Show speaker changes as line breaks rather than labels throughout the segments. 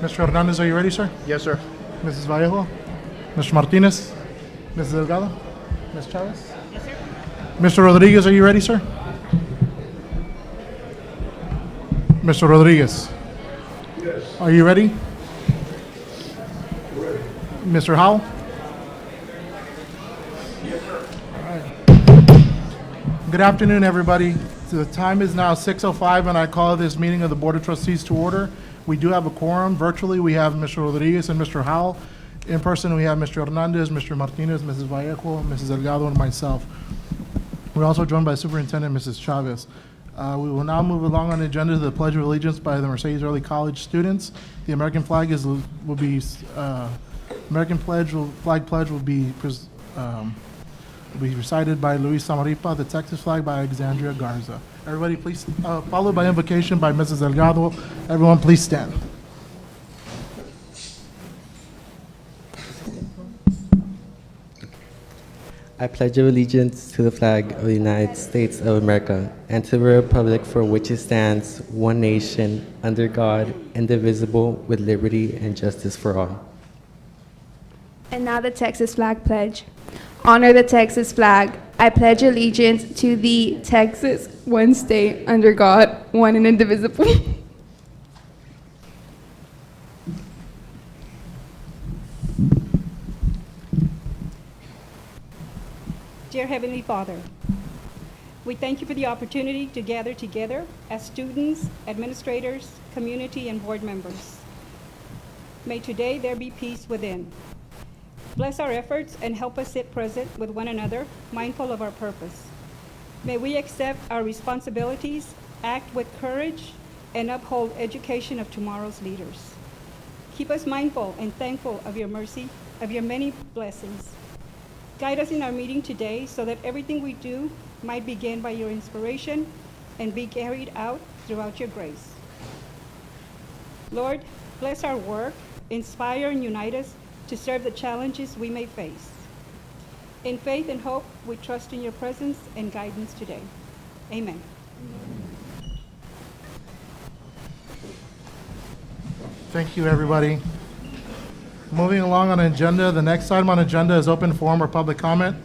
Mr. Hernandez, are you ready, sir?
Yes, sir.
Mrs. Vallejo? Mr. Martinez? Mrs. Delgado? Ms. Chavez?
Yes, sir.
Mr. Rodriguez, are you ready, sir? Mr. Rodriguez?
Yes.
Are you ready?
Ready.
Mr. Howell?
Yes, sir.
Good afternoon, everybody. So the time is now 6:05, and I call this meeting of the Board of Trustees to order. We do have a quorum. Virtually, we have Mr. Rodriguez and Mr. Howell. In person, we have Mr. Hernandez, Mr. Martinez, Mrs. Vallejo, Mrs. Delgado, and myself. We're also joined by Superintendent Mrs. Chavez. We will now move along on the agenda to the Pledge of Allegiance by the Mercedes Early College students. The American flag will be recited by Luis Samaripa, the Texas flag by Alexandria Garza. Everybody please, followed by invocation by Mrs. Delgado. Everyone please stand.
I pledge allegiance to the flag of the United States of America and to the republic for which it stands, one nation, under God, indivisible, with liberty and justice for all.
And now the Texas flag pledge. Honor the Texas flag. I pledge allegiance to the Texas, one state, under God, one and indivisible.
Dear Heavenly Father, we thank you for the opportunity to gather together as students, administrators, community, and board members. May today there be peace within. Bless our efforts and help us sit present with one another, mindful of our purpose. May we accept our responsibilities, act with courage, and uphold education of tomorrow's leaders. Keep us mindful and thankful of your mercy, of your many blessings. Guide us in our meeting today so that everything we do might begin by your inspiration and be carried out throughout your grace. Lord, bless our work, inspire and unite us to serve the challenges we may face. In faith and hope, we trust in your presence and guidance today. Amen.
Thank you, everybody. Moving along on the agenda, the next item on the agenda is open forum or public comment.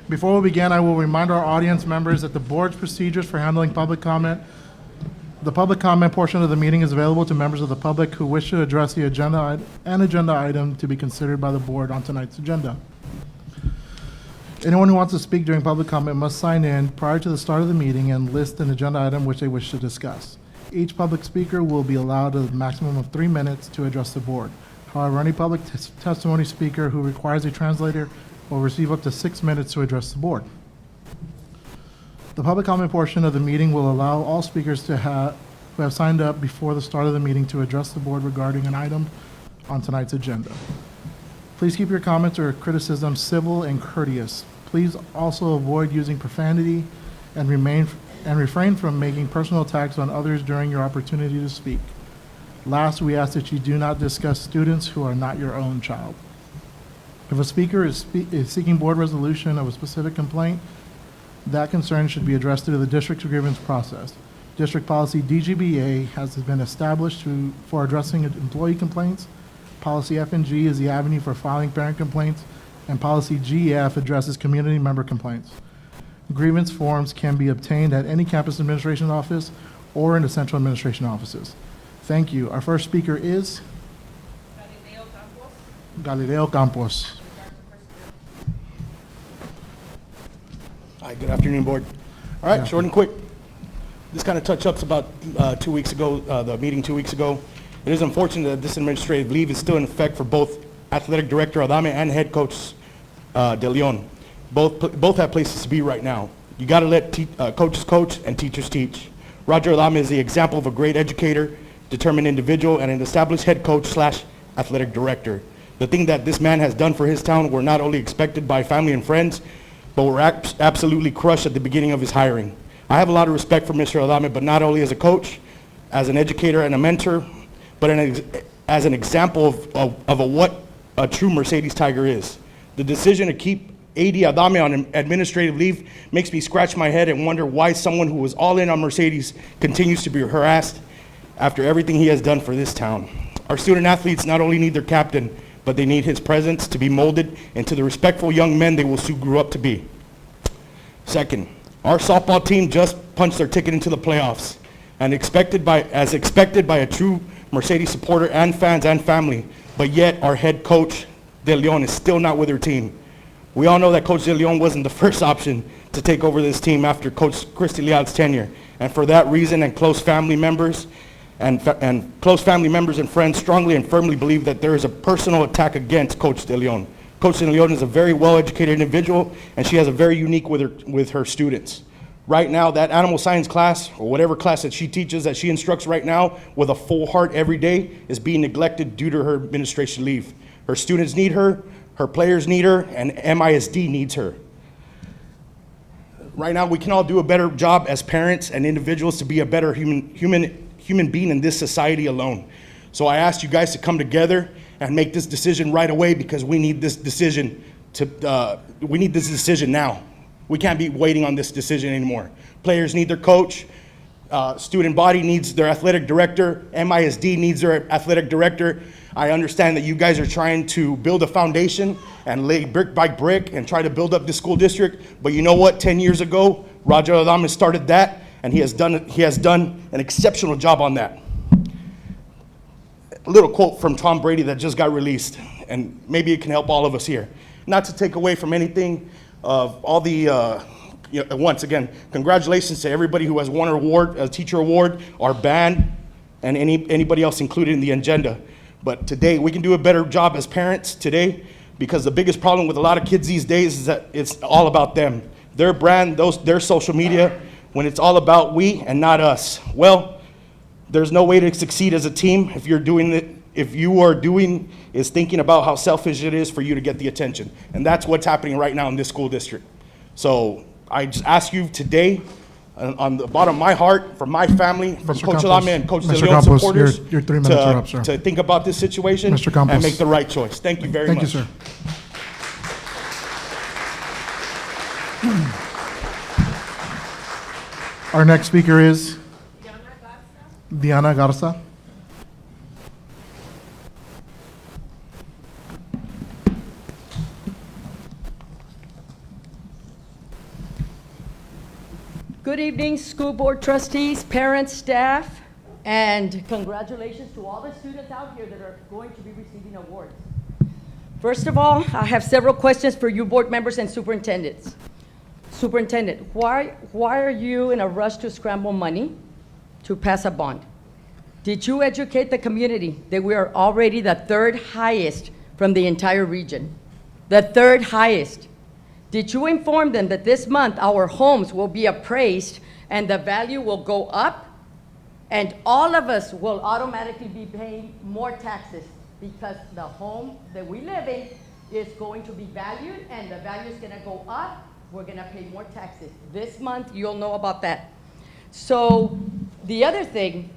Before we begin, I will remind our audience members that the board's procedures for handling public comment. The public comment portion of the meeting is available to members of the public who wish to address the agenda item to be considered by the board on tonight's agenda. Anyone who wants to speak during public comment must sign in prior to the start of the meeting and list an agenda item which they wish to discuss. Each public speaker will be allowed a maximum of 3 minutes to address the board. However, any public testimony speaker who requires a translator will receive up to 6 minutes to address the board. The public comment portion of the meeting will allow all speakers who have signed up before the start of the meeting to address the board regarding an item on tonight's agenda. Please keep your comments or criticisms civil and courteous. Please also avoid using profanity and refrain from making personal attacks on others during your opportunity to speak. Last, we ask that you do not discuss students who are not your own child. If a speaker is seeking board resolution of a specific complaint, that concern should be addressed through the district's grievance process. District policy DGBA has been established for addressing employee complaints. Policy F&G is the avenue for filing parent complaints, and policy GF addresses community member complaints. Grievance forms can be obtained at any campus administration office or in the central administration offices. Thank you. Our first speaker is Galileo Campos.
Hi, good afternoon, board. All right, short and quick. This kind of touch-ups about 2 weeks ago, the meeting 2 weeks ago. It is unfortunate that this administrative leave is still in effect for both athletic director Adame and head coach De Leon. Both have places to be right now. You got to let coaches coach and teachers teach. Roger Adame is the example of a great educator, determined individual, and an established head coach / athletic director. The thing that this man has done for his town were not only expected by family and friends, but were absolutely crushed at the beginning of his hiring. I have a lot of respect for Mr. Adame, but not only as a coach, as an educator and a mentor, but as an example of what a true Mercedes Tiger is. The decision to keep AD Adame on administrative leave makes me scratch my head and wonder why someone who was all in on Mercedes continues to be harassed after everything he has done for this town. Our student athletes not only need their captain, but they need his presence to be molded into the respectful young men they will soon grow up to be. Second, our softball team just punched their ticket into the playoffs, and as expected by a true Mercedes supporter and fans and family, but yet our head coach, De Leon, is still not with her team. We all know that Coach De Leon wasn't the first option to take over this team after Coach Christy Leal's tenure, and for that reason, and close family members and friends strongly and firmly believe that there is a personal attack against Coach De Leon. Coach De Leon is a very well-educated individual, and she has a very unique with her students. Right now, that animal science class, or whatever class that she teaches, that she instructs right now with a full heart every day, is being neglected due to her administration leave. Her students need her players need her, and MISD needs her. Right now, we can all do a better job as parents and individuals to be a better human being in this society alone. So I asked you guys to come together and make this decision right away, because we need this decision now. We can't be waiting on this decision anymore. Players need their coach. Student body needs their athletic director. MISD needs their athletic director. I understand that you guys are trying to build a foundation and lay brick by brick and try to build up the school district. But you know what? 10 years ago, Roger Adames started that, and he has done an exceptional job on that. A little quote from Tom Brady that just got released, and maybe it can help all of us here. Not to take away from anything of all the, once again, congratulations to everybody who has won an award, a teacher award, our band, and anybody else included in the agenda. But today, we can do a better job as parents today, because the biggest problem with a lot of kids these days is that it's all about them. Their brand, their social media, when it's all about we and not us. Well, there's no way to succeed as a team if you are doing is thinking about how selfish it is for you to get the attention. And that's what's happening right now in this school district. So I just ask you today, on the bottom of my heart, from my family, from
Mr.
Coach
Campos,
Alame and Coach De
Mr.
Leon
Campos,
supporters,
your 3 minutes are up, sir.
to think about this situation
Mr. Campos.
and make the right choice. Thank you very much.
Thank you, sir. Our next speaker is Diana Garza.
Good evening, school board trustees, parents, staff, and congratulations to all the students out here that are going to be receiving awards. First of all, I have several questions for you board members and superintendents. Superintendent, why are you in a rush to scramble money to pass a bond? Did you educate the community that we are already the third highest from the entire region? The third highest. Did you inform them that this month our homes will be appraised and the value will go up, and all of us will automatically be paying more taxes because the home that we live in is going to be valued and the value is going to go up? We're going to pay more taxes. This month, you'll know about that. So the other thing,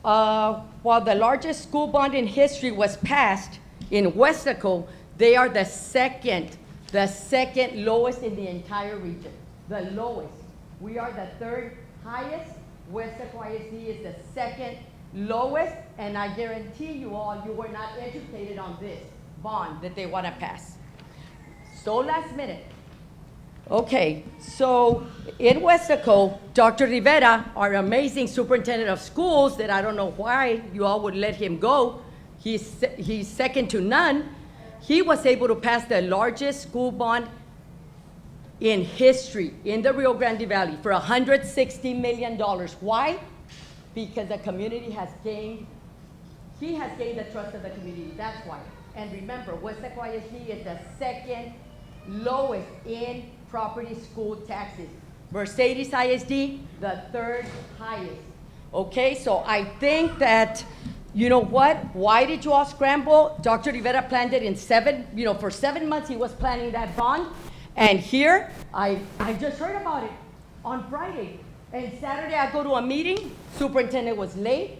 while the largest school bond in history was passed in Westaco, they are the second lowest in the entire region, the lowest. We are the third highest. Westaco ISD is the second lowest, and I guarantee you all, you were not educated on this bond that they want to pass. So last minute. Okay, so in Westaco, Dr. Rivera, our amazing superintendent of schools, that I don't know why you all would let him go, he's second to none. He was able to pass the largest school bond in history in the Rio Grande Valley for $160 million. Why? Because the community has gained, he has gained the trust of the community. That's why. And remember, Westaco ISD is the second lowest in property school taxes. Mercedes ISD, the third highest. Okay, so I think that, you know what? Why did you all scramble? Dr. Rivera planned it in for 7 months he was planning that bond. And here, I just heard about it on Friday. And Saturday I go to a meeting, superintendent was late,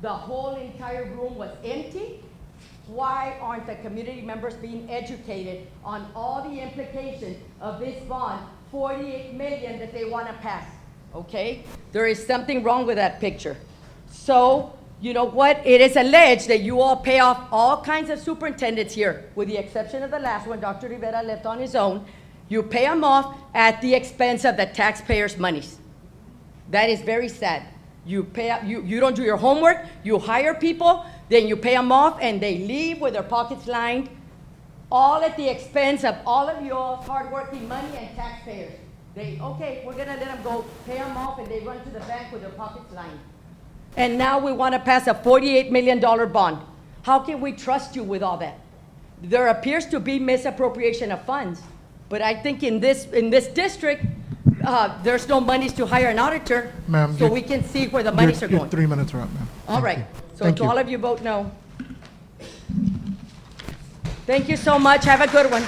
the whole entire room was empty. Why aren't the community members being educated on all the implications of this bond, $48 million that they want to pass? Okay? There is something wrong with that picture. So You know what? It is alleged that you all pay off all kinds of superintendents here, with the exception of the last one, Dr. Rivera left on his own. You pay them off at the expense of the taxpayers' monies. That is very sad. You don't do your homework, you hire people, then you pay them off, and they leave with their pockets lined, all at the expense of all of your hardworking money and taxpayers. Okay, we're gonna let them go, pay them off, and they run to the bank with their pockets lined. And now we want to pass a $48 million bond. How can we trust you with all that? There appears to be misappropriation of funds, but I think in this district, there's no monies to hire an auditor,
Ma'am,
so we can see where the monies are
Your
going.
3 minutes are up, ma'am.
All right, so
Thank
to
you.
all of you, vote no. Thank you so much, have a good one.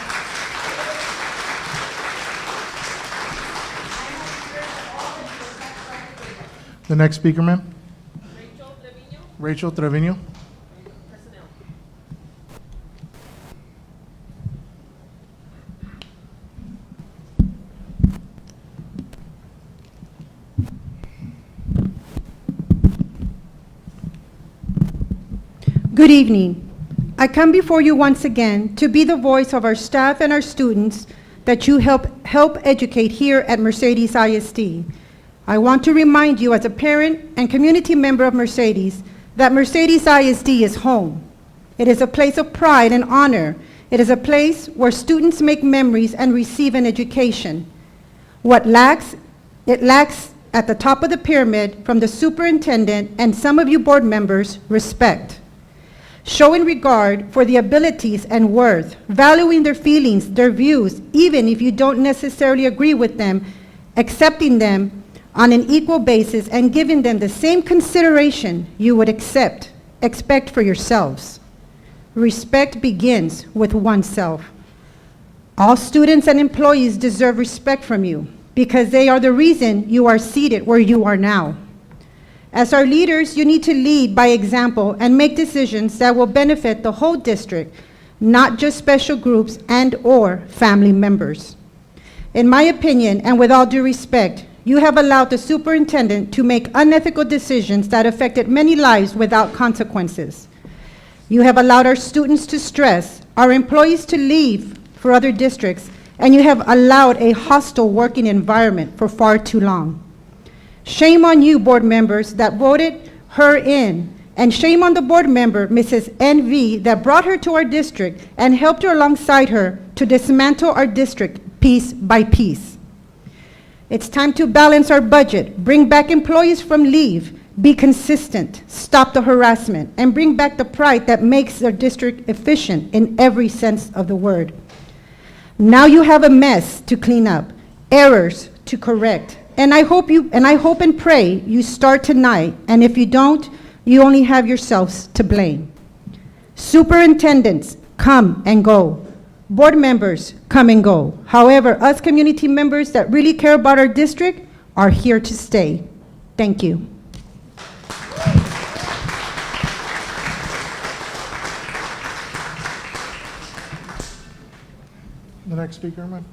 The next speaker, ma'am? Rachel Trevino.
Good evening. I come before you once again to be the voice of our staff and our students that you help educate here at Mercedes ISD. I want to remind you as a parent and community member of Mercedes that Mercedes ISD is home. It is a place of pride and honor. It is a place where students make memories and receive an education. It lacks at the top of the pyramid from the superintendent and some of you board members respect. Showing regard for the abilities and worth, valuing their feelings, their views, even if you don't necessarily agree with them, accepting them on an equal basis and giving them the same consideration you would expect for yourselves. Respect begins with oneself. All students and employees deserve respect from you because they are the reason you are seated where you are now. As our leaders, you need to lead by example and make decisions that will benefit the whole district, not just special groups and/or family members. In my opinion, and with all due respect, you have allowed the superintendent to make unethical decisions that affected many lives without consequences. You have allowed our students to stress, our employees to leave for other districts, and you have allowed a hostile working environment for far too long. Shame on you, board members, that voted her in, and shame on the board member, Mrs. NV, that brought her to our district and helped her alongside her to dismantle our district piece by piece. It's time to balance our budget, bring back employees from leave, be consistent, stop the harassment, and bring back the pride that makes our district efficient in every sense of the word. Now you have a mess to clean up, errors to correct, and I hope and pray you start tonight, and if you don't, you only have yourselves to blame. Superintendents, come and go. Board members, come and go. However, us community members that really care about our district are here to stay. Thank you.
The next speaker, ma'am?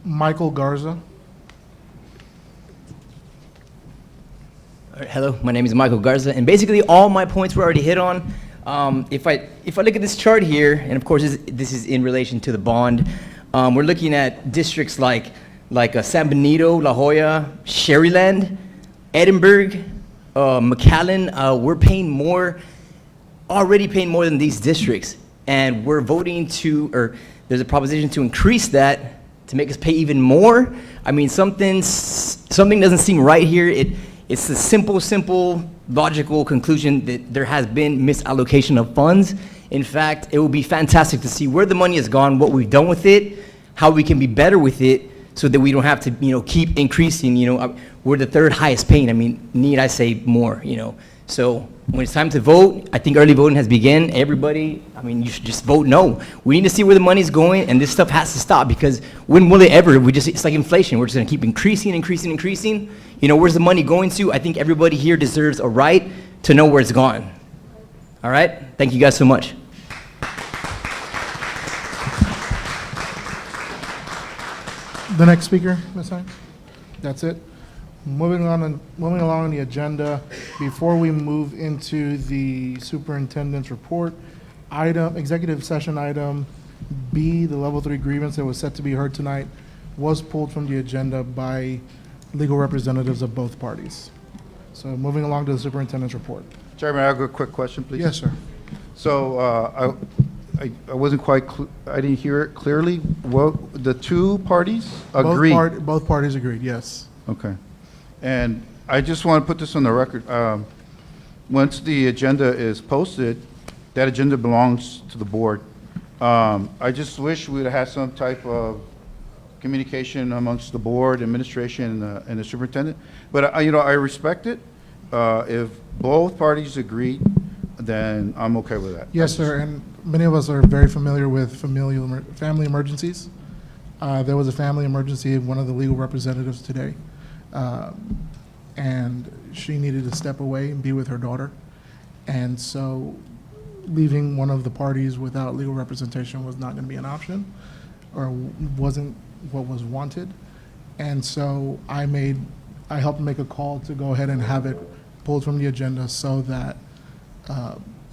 Michael Garza.
All right, hello, my name is Michael Garza, and basically all my points were already hit on. If I look at this chart here, and of course this is in relation to the bond, we're looking at districts like San Benito, La Jolla, Sherryland, Edinburgh, McAllen. We're paying more, already paying more than these districts, and we're voting to, or there's a proposition to increase that to make us pay even more. I mean, something doesn't seem right here. It's a simple, logical conclusion that there has been misallocation of funds. In fact, it would be fantastic to see where the money has gone, what we've done with it, how we can be better with it, so that we don't have to, keep increasing. We're the third highest paying. I mean, need I say more? So when it's time to vote, I think early voting has begun. Everybody, you should just vote no. We need to see where the money's going, and this stuff has to stop, because when will it ever? It's like inflation. We're just gonna keep increasing. Where's the money going to? I think everybody here deserves a right to know where it's gone. All right? Thank you guys so much.
The next speaker, Ms. Hines? That's it? Moving along on the agenda, before we move into the superintendent's report, executive session item B, the level 3 grievance that was set to be heard tonight, was pulled from the agenda by legal representatives of both parties. So moving along to the superintendent's report.
Chairman, I have a quick question, please.
Yes, sir.
So I wasn't quite, I didn't hear it clearly. Well, the two parties agreed?
Both parties agreed, yes.
Okay. And I just want to put this on the record. Once the agenda is posted, that agenda belongs to the board. I just wish we'd had some type of communication amongst the board, administration, and the superintendent. But, I respect it. If both parties agreed, then I'm okay with that.
Yes, sir, and many of us are very familiar with family emergencies. There was a family emergency of one of the legal representatives today, and she needed to step away and be with her daughter. And so leaving one of the parties without legal representation was not going to be an option, or wasn't what was wanted. And so I helped make a call to go ahead and have it pulled from the agenda so that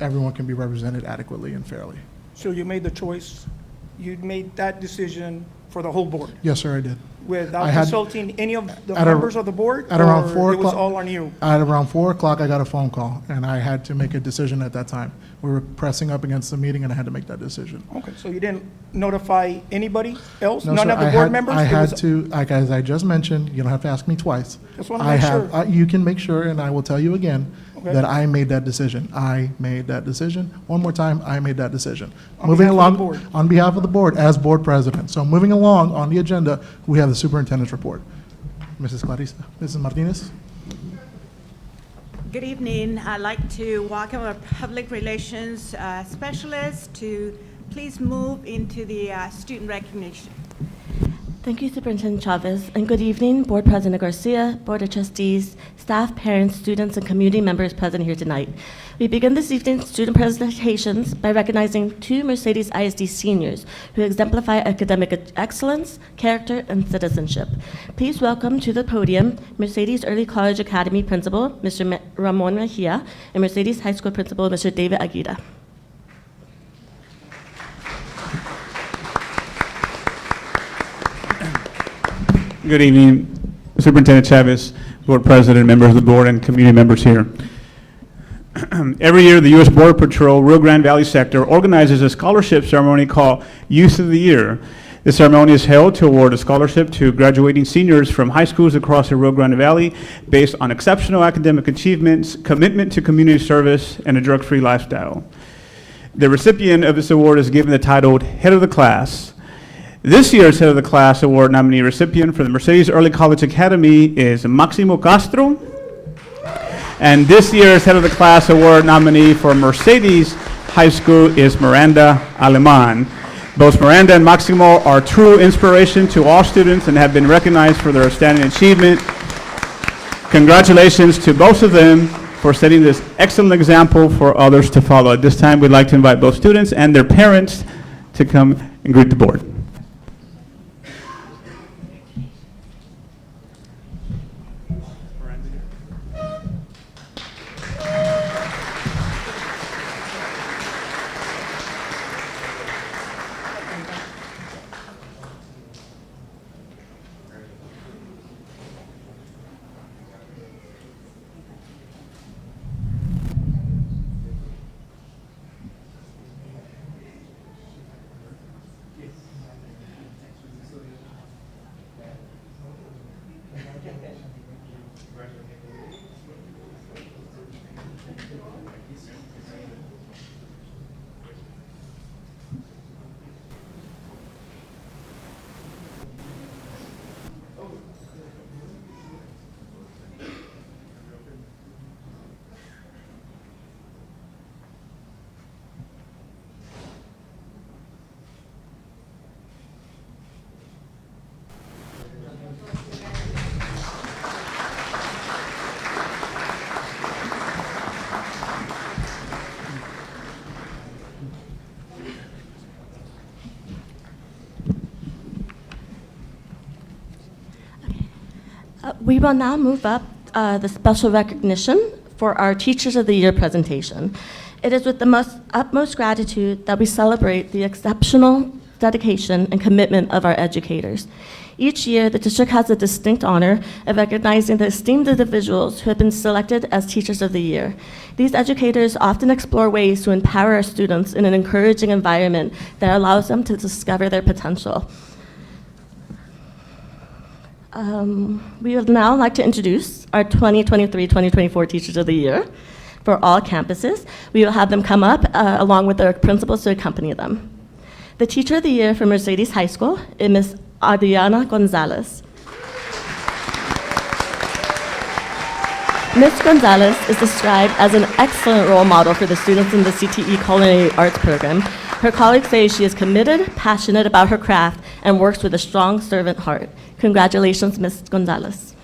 everyone can be represented adequately and fairly.
So you made the choice, you made that decision for the whole board,
Yes, sir, I did.
without
I had-
consulting any of the
At a-
members of the board?
at around
or
4
it was
o'clock-
all on you?
At around 4 o'clock, I got a phone call, and I had to make a decision at that time. We were pressing up against the meeting, and I had to make that decision.
Okay, so you didn't notify anybody else?
No,
None
sir,
of the
I
board
had-
members?
I
It
had
was-
to, like, as I just mentioned, you don't have to ask me twice.
Just wanna
I
make
have-
sure.
You can make sure, and I will tell you again,
Okay.
that I made that decision. I made that decision. One more time, I made that decision.
On
Moving
behalf of
along,
the board.
on behalf of the board, as board president. So moving along on the agenda, we have the superintendent's report. Mrs. Clarissa, Mrs. Martinez?
Good evening. I'd like to welcome our public relations specialist to please move into the student recognition.
Thank you, Superintendent Chavez, and good evening, Board President Garcia, Board of Trustees, staff, parents, students, and community members present here tonight. We begin this evening's student presentations by recognizing two Mercedes ISD seniors who exemplify academic excellence, character, and citizenship. Please welcome to the podium Mercedes Early College Academy Principal, Mr. Ramon Mejia, and Mercedes High School Principal, Mr. David Aguirre.
Good evening, Superintendent Chavez, Board President, members of the board, and community members here. Every year, the U.S. Border Patrol Rio Grande Valley Sector organizes a scholarship ceremony called Youth of the Year. This ceremony is held to award a scholarship to graduating seniors from high schools across the Rio Grande Valley based on exceptional academic achievements, commitment to community service, and a drug-free lifestyle. The recipient of this award is given the title Head of the Class. This year's Head of the Class Award nominee recipient for the Mercedes Early College Academy is Maximo Castro. And this year's Head of the Class Award nominee for Mercedes High School is Miranda Aleman. Both Miranda and Maximo are true inspiration to all students and have been recognized for their outstanding achievement. Congratulations to both of them for setting this excellent example for others to follow. At this time, we'd like to invite both students and their parents to come and greet the board.
We will now move up the special recognition for our Teachers of the Year presentation. It is with the utmost gratitude that we celebrate the exceptional dedication and commitment of our educators. Each year, the district has the distinct honor of recognizing the esteemed individuals who have been selected as Teachers of the Year. These educators often explore ways to empower our students in an encouraging environment that allows them to discover their potential. We would now like to introduce our 2023-2024 Teachers of the Year for all campuses. We will have them come up along with their principals to accompany them. The Teacher of the Year for Mercedes High School is Ms. Adriana Gonzalez. Ms. Gonzalez is described as an excellent role model for the students in the CTE Culinary Arts program. Her colleagues say she is committed, passionate about her craft, and works with a strong servant heart. Congratulations, Ms. Gonzalez.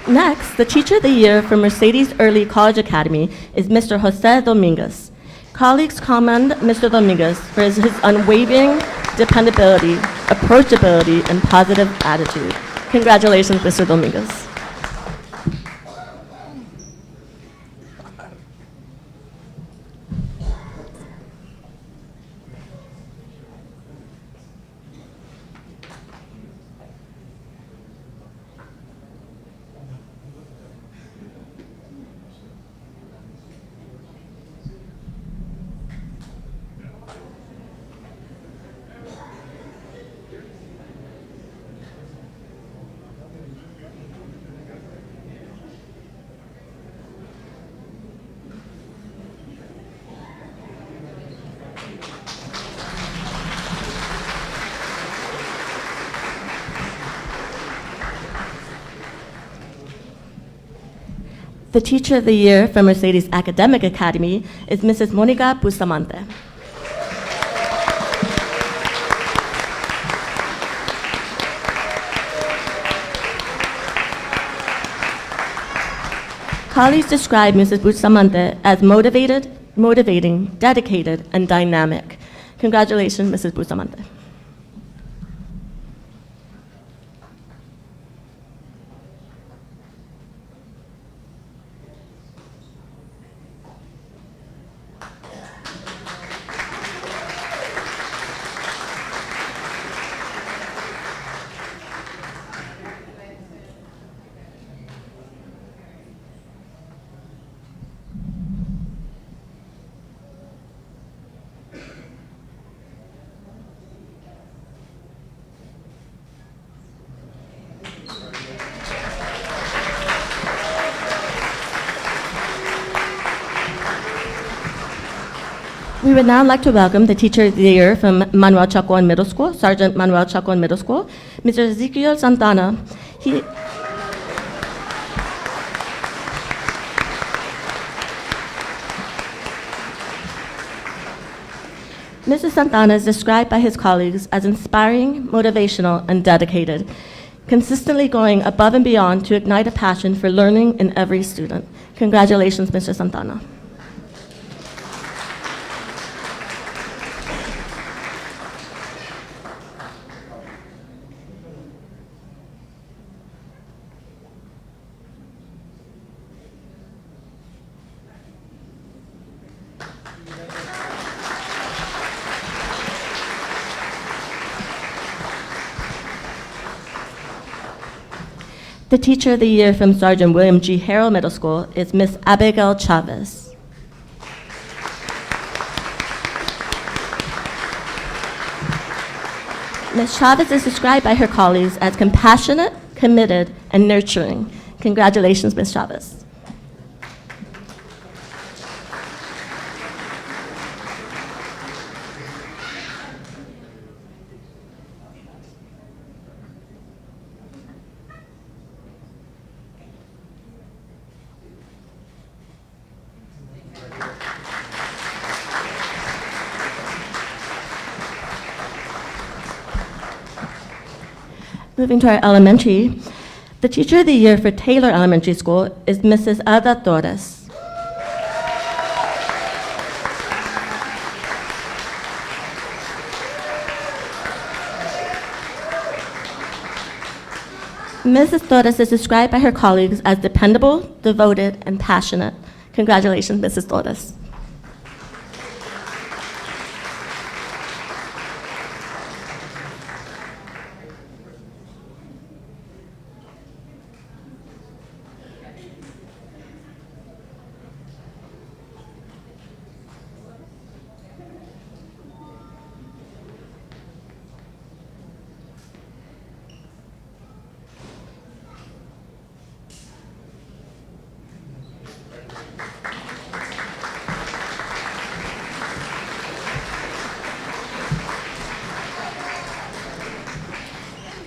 Next, the Teacher of the Year for Mercedes Early College Academy is Mr. Jose Dominguez. Colleagues commend Mr. Dominguez for his unwavering dependability, approachability, and positive attitude. Congratulations, Mr. Dominguez. The Teacher of the Year from Mercedes Academic Academy is Mrs. Monica Bustamante. Colleagues describe Mrs. Bustamante as motivating, dedicated, and dynamic. Congratulations, Mrs. Bustamante. We would now like to welcome the Teacher of the Year from Manuel Chacon Middle School, Sergeant Manuel Chacon Middle School, Mr. Ezekiel Santana. Mr. Santana is described by his colleagues as inspiring, motivational, and dedicated, consistently going above and beyond to ignite a passion for learning in every student. Congratulations, Mr. Santana. The Teacher of the Year from Sergeant William G. Harrell Middle School is Miss Abigail Chavez. Ms. Chavez is described by her colleagues as compassionate, committed, and nurturing. Congratulations, Ms. Chavez. Moving to our elementary, the Teacher of the Year for Taylor Elementary School is Mrs. Ada Torres. Mrs. Torres is described by her colleagues as dependable, devoted, and passionate. Congratulations, Mrs. Torres.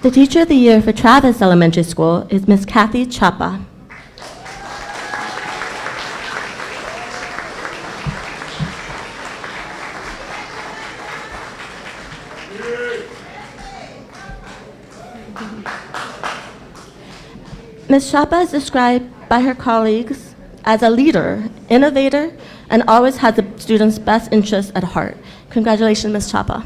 The Teacher of the Year for Travis Elementary School is Ms. Kathy Chapa. Ms. Chapa is described by her colleagues as a leader, innovator, and always has the students' best interests at heart. Congratulations, Ms. Chapa.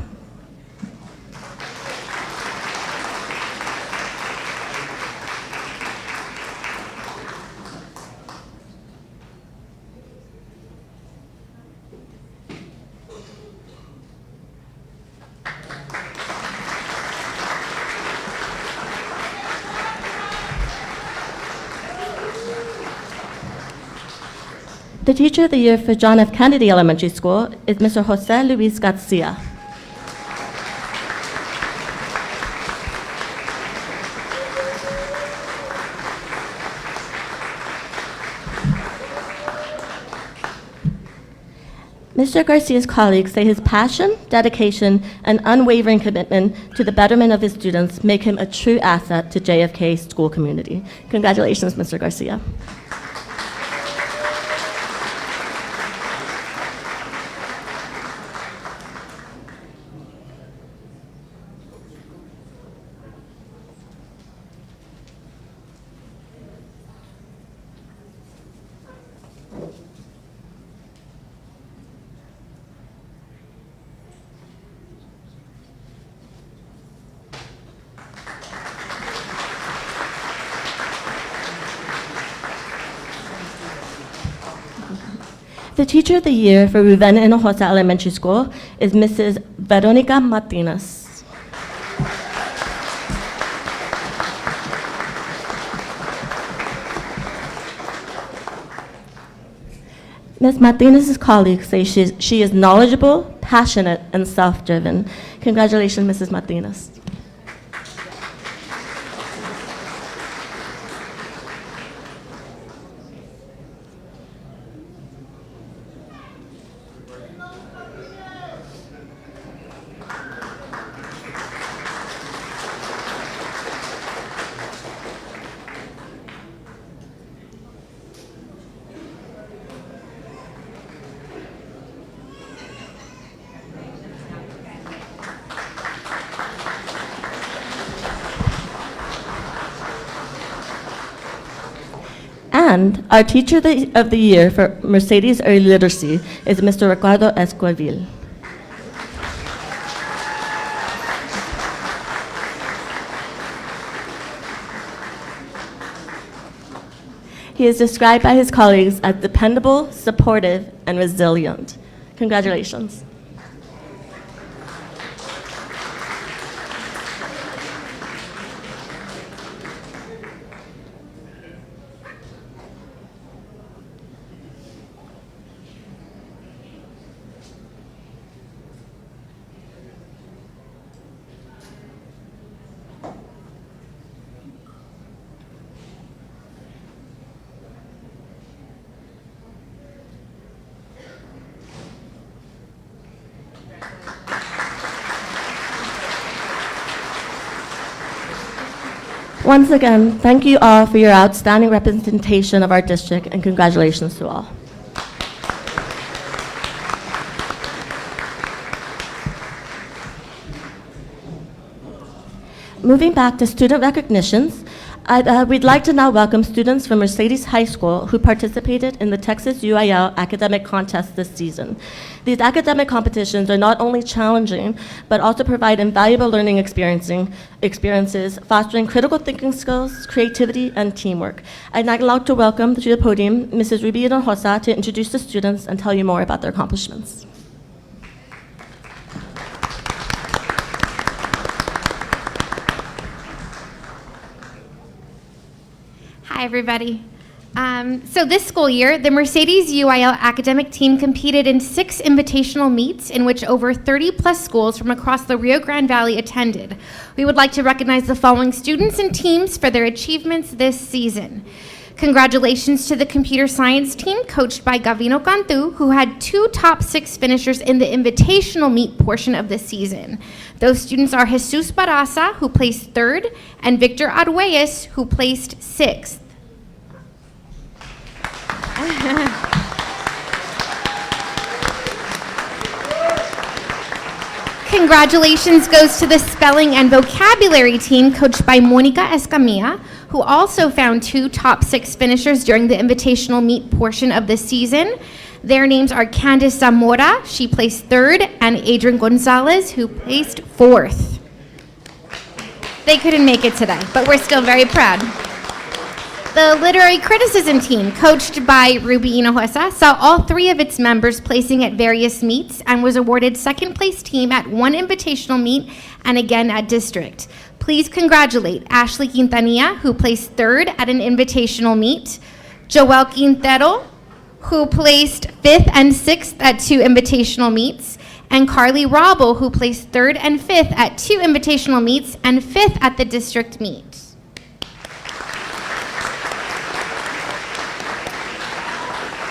The Teacher of the Year for John F. Kennedy Elementary School is Mr. Jose Luis Garcia. Mr. Garcia's colleagues say his passion, dedication, and unwavering commitment to the betterment of his students make him a true asset to JFK school community. Congratulations, Mr. Garcia. The Teacher of the Year for Ruben Hinojosa Elementary School is Mrs. Veronica Martinez. Ms. Martinez's colleagues say she is knowledgeable, passionate, and self-driven. Congratulations, Mrs. Martinez. And our Teacher of the Year for Mercedes Early Literacy is Mr. Ricardo Esquivel. He is described by his colleagues as dependable, supportive, and resilient. Congratulations. Once again, thank you all for your outstanding representation of our district, and congratulations to all. Moving back to student recognitions, we'd like to now welcome students from Mercedes High School who participated in the Texas UIL academic contest this season. These academic competitions are not only challenging, but also provide invaluable learning experiences, fostering critical thinking skills, creativity, and teamwork. I'd now like to welcome to the podium Mrs. Ruby Hinojosa to introduce the students and tell you more about their accomplishments.
Hi, everybody. So this school year, the Mercedes UIL academic team competed in 6 invitational meets in which over 30-plus schools from across the Rio Grande Valley attended. We would like to recognize the following students and teams for their achievements this season. Congratulations to the computer science team coached by Gavino Cantu, who had 2 top 6 finishers in the invitational meet portion of the season. Those students are Jesus Barraza, who placed 3rd, and Victor Arguelles, who placed 6th. Congratulations goes to the spelling and vocabulary team coached by Monica Escamilla, who also found 2 top 6 finishers during the invitational meet portion of the season. Their names are Candice Zamora, she placed 3rd, and Adrian Gonzalez, who placed 4th. They couldn't make it today, but we're still very proud. The literary criticism team, coached by Ruby Hinojosa, saw all 3 of its members placing at various meets and was awarded 2nd place team at 1 invitational meet and again at district. Please congratulate Ashley Quintanilla, who placed 3rd at an invitational meet, Joel Quintero, who placed 5th and 6th at 2 invitational meets, and Carly Robbo, who placed 3rd and 5th at 2 invitational meets and 5th at the district meet.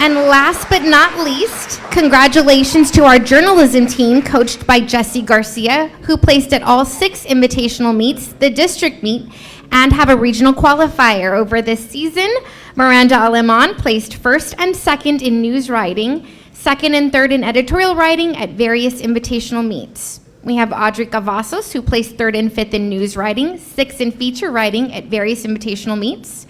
And last but not least, congratulations to our journalism team coached by Jesse Garcia, who placed at all 6 invitational meets, the district meet, and have a regional qualifier over this season. Miranda Aleman placed 1st and 2nd in news writing, 2nd and 3rd in editorial writing at various invitational meets. We have Audrey Cavazos, who placed 3rd and 5th in news writing, 6th in feature writing at various invitational meets.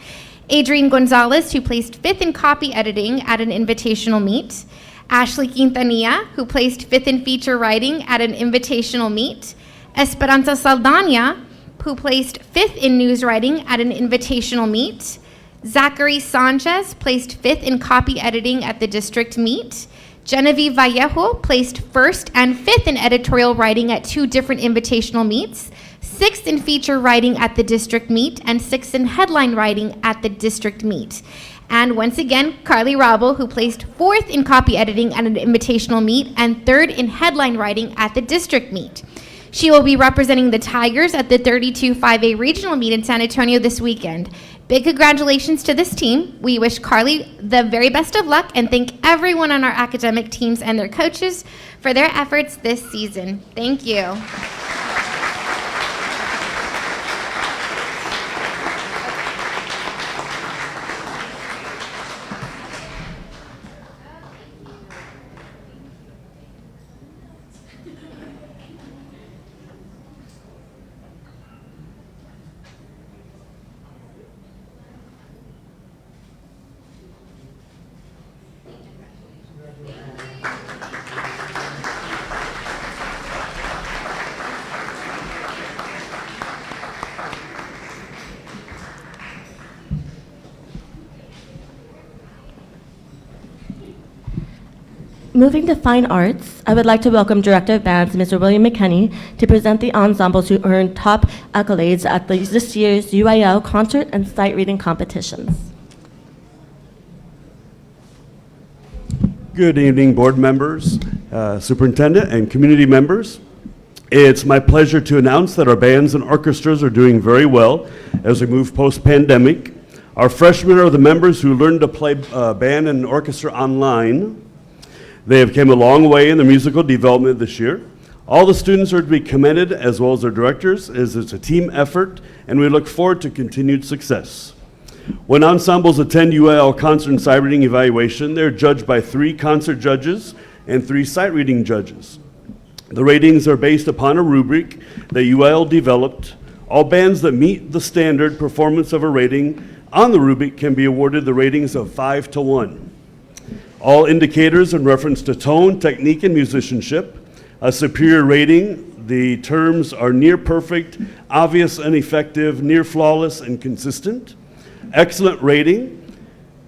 Adrian Gonzalez, who placed 5th in copy editing at an invitational meet. Ashley Quintanilla, who placed 5th in feature writing at an invitational meet. Esperanza Saldana, who placed 5th in news writing at an invitational meet. Zachary Sanchez placed 5th in copy editing at the district meet. Genevieve Vallejo placed 1st and 5th in editorial writing at 2 different invitational meets. 6th in feature writing at the district meet, and 6th in headline writing at the district meet. And once again, Carly Robbo, who placed 4th in copy editing at an invitational meet, and 3rd in headline writing at the district meet. She will be representing the Tigers at the 32 5A regional meet in San Antonio this weekend. Big congratulations to this team. We wish Carly the very best of luck and thank everyone on our academic teams and their coaches for their efforts this season. Thank you.
Moving to fine arts, I would like to welcome Director of Bands, Mr. William McKenney, to present the ensembles who earned top accolades at this year's UIL concert and sight reading competitions.
Good evening, board members, superintendent, and community members. It's my pleasure to announce that our bands and orchestras are doing very well as we move post-pandemic. Our freshmen are the members who learned to play band and orchestra online. They have come a long way in their musical development this year. All the students are to be commended, as well as their directors, as it's a team effort, and we look forward to continued success. When ensembles attend UIL concert and sight reading evaluation, they're judged by 3 concert judges and 3 sight reading judges. The ratings are based upon a rubric that UIL developed. All bands that meet the standard performance of a rating on the rubric can be awarded the ratings of 5 to 1. All indicators in reference to tone, technique, and musicianship. A superior rating, the terms are near perfect, obvious and effective, near flawless, and consistent. Excellent rating,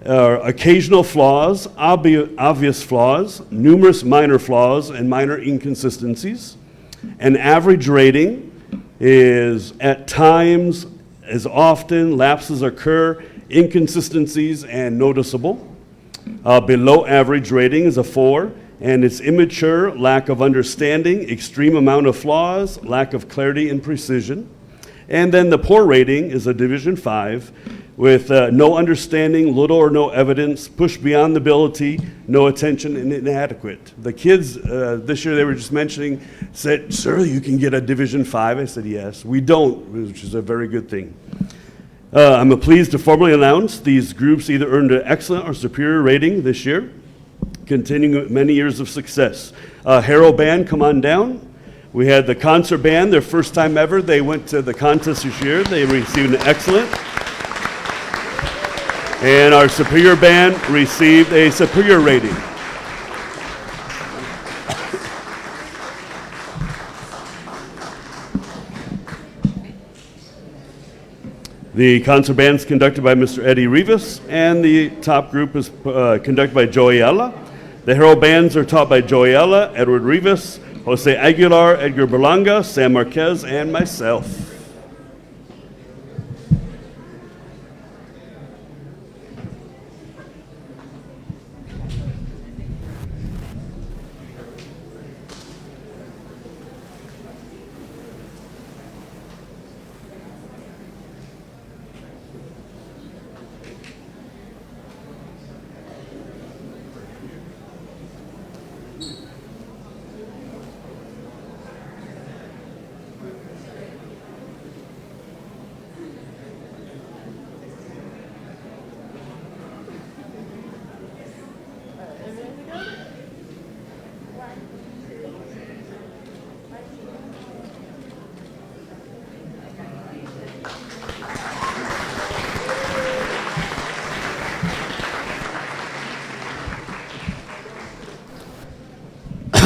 occasional flaws, obvious flaws, numerous minor flaws, and minor inconsistencies. An average rating is at times, as often, lapses occur, inconsistencies, and noticeable. Below average rating is a 4, and it's immature, lack of understanding, extreme amount of flaws, lack of clarity and precision. And then the poor rating is a Division 5, with no understanding, little or no evidence, push beyond the ability, no attention, and inadequate. The kids this year, they were just mentioning, said, "Sir, you can get a Division 5." I said, "Yes." We don't, which is a very good thing. I'm pleased to formally announce these groups either earned an excellent or superior rating this year, continuing many years of success. Harrow Band, come on down. We had the concert band, their first time ever. They went to the contest this year. They received an excellent. And our superior band received a superior rating. The concert band is conducted by Mr. Eddie Rivas, and the top group is conducted by Joey Ella. The Harrow bands are taught by Joey Ella, Edward Rivas, Jose Aguilar, Edgar Berlanga, Sam Marquez, and myself.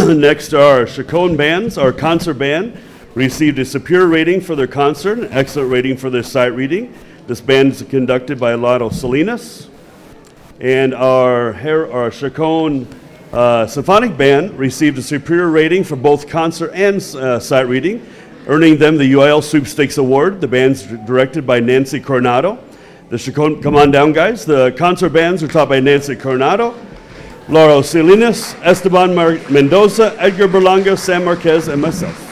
Next are Chaconne bands. Our concert band received a superior rating for their concert, an excellent rating for their sight reading. This band is conducted by Lotto Salinas. And our Chaconne Symphonic Band received a superior rating for both concert and sight reading, earning them the UIL Sweepstakes Award. The band's directed by Nancy Coronado. The Chaconne, come on down, guys. The concert bands are taught by Nancy Coronado, Laura Salinas, Esteban Mendoza, Edgar Berlanga, Sam Marquez, and myself.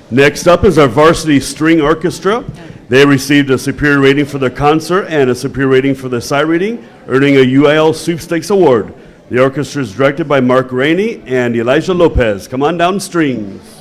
Next up is our varsity string orchestra. They received a superior rating for their concert and a superior rating for their sight reading, earning a UIL Sweepstakes Award. The orchestra is directed by Mark Rainey and Elijah Lopez. Come on down, strings.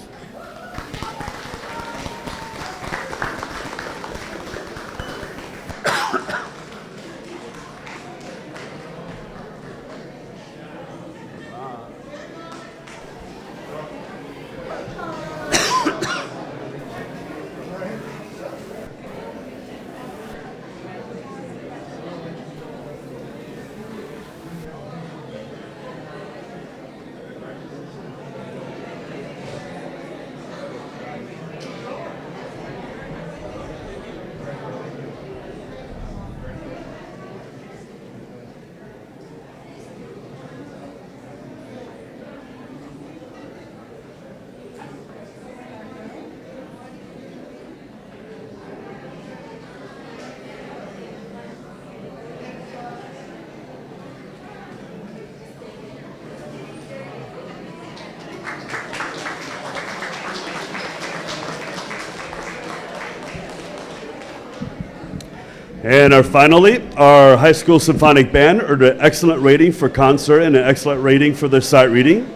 And finally, our high school symphonic band earned an excellent rating for concert and an excellent rating for their sight reading,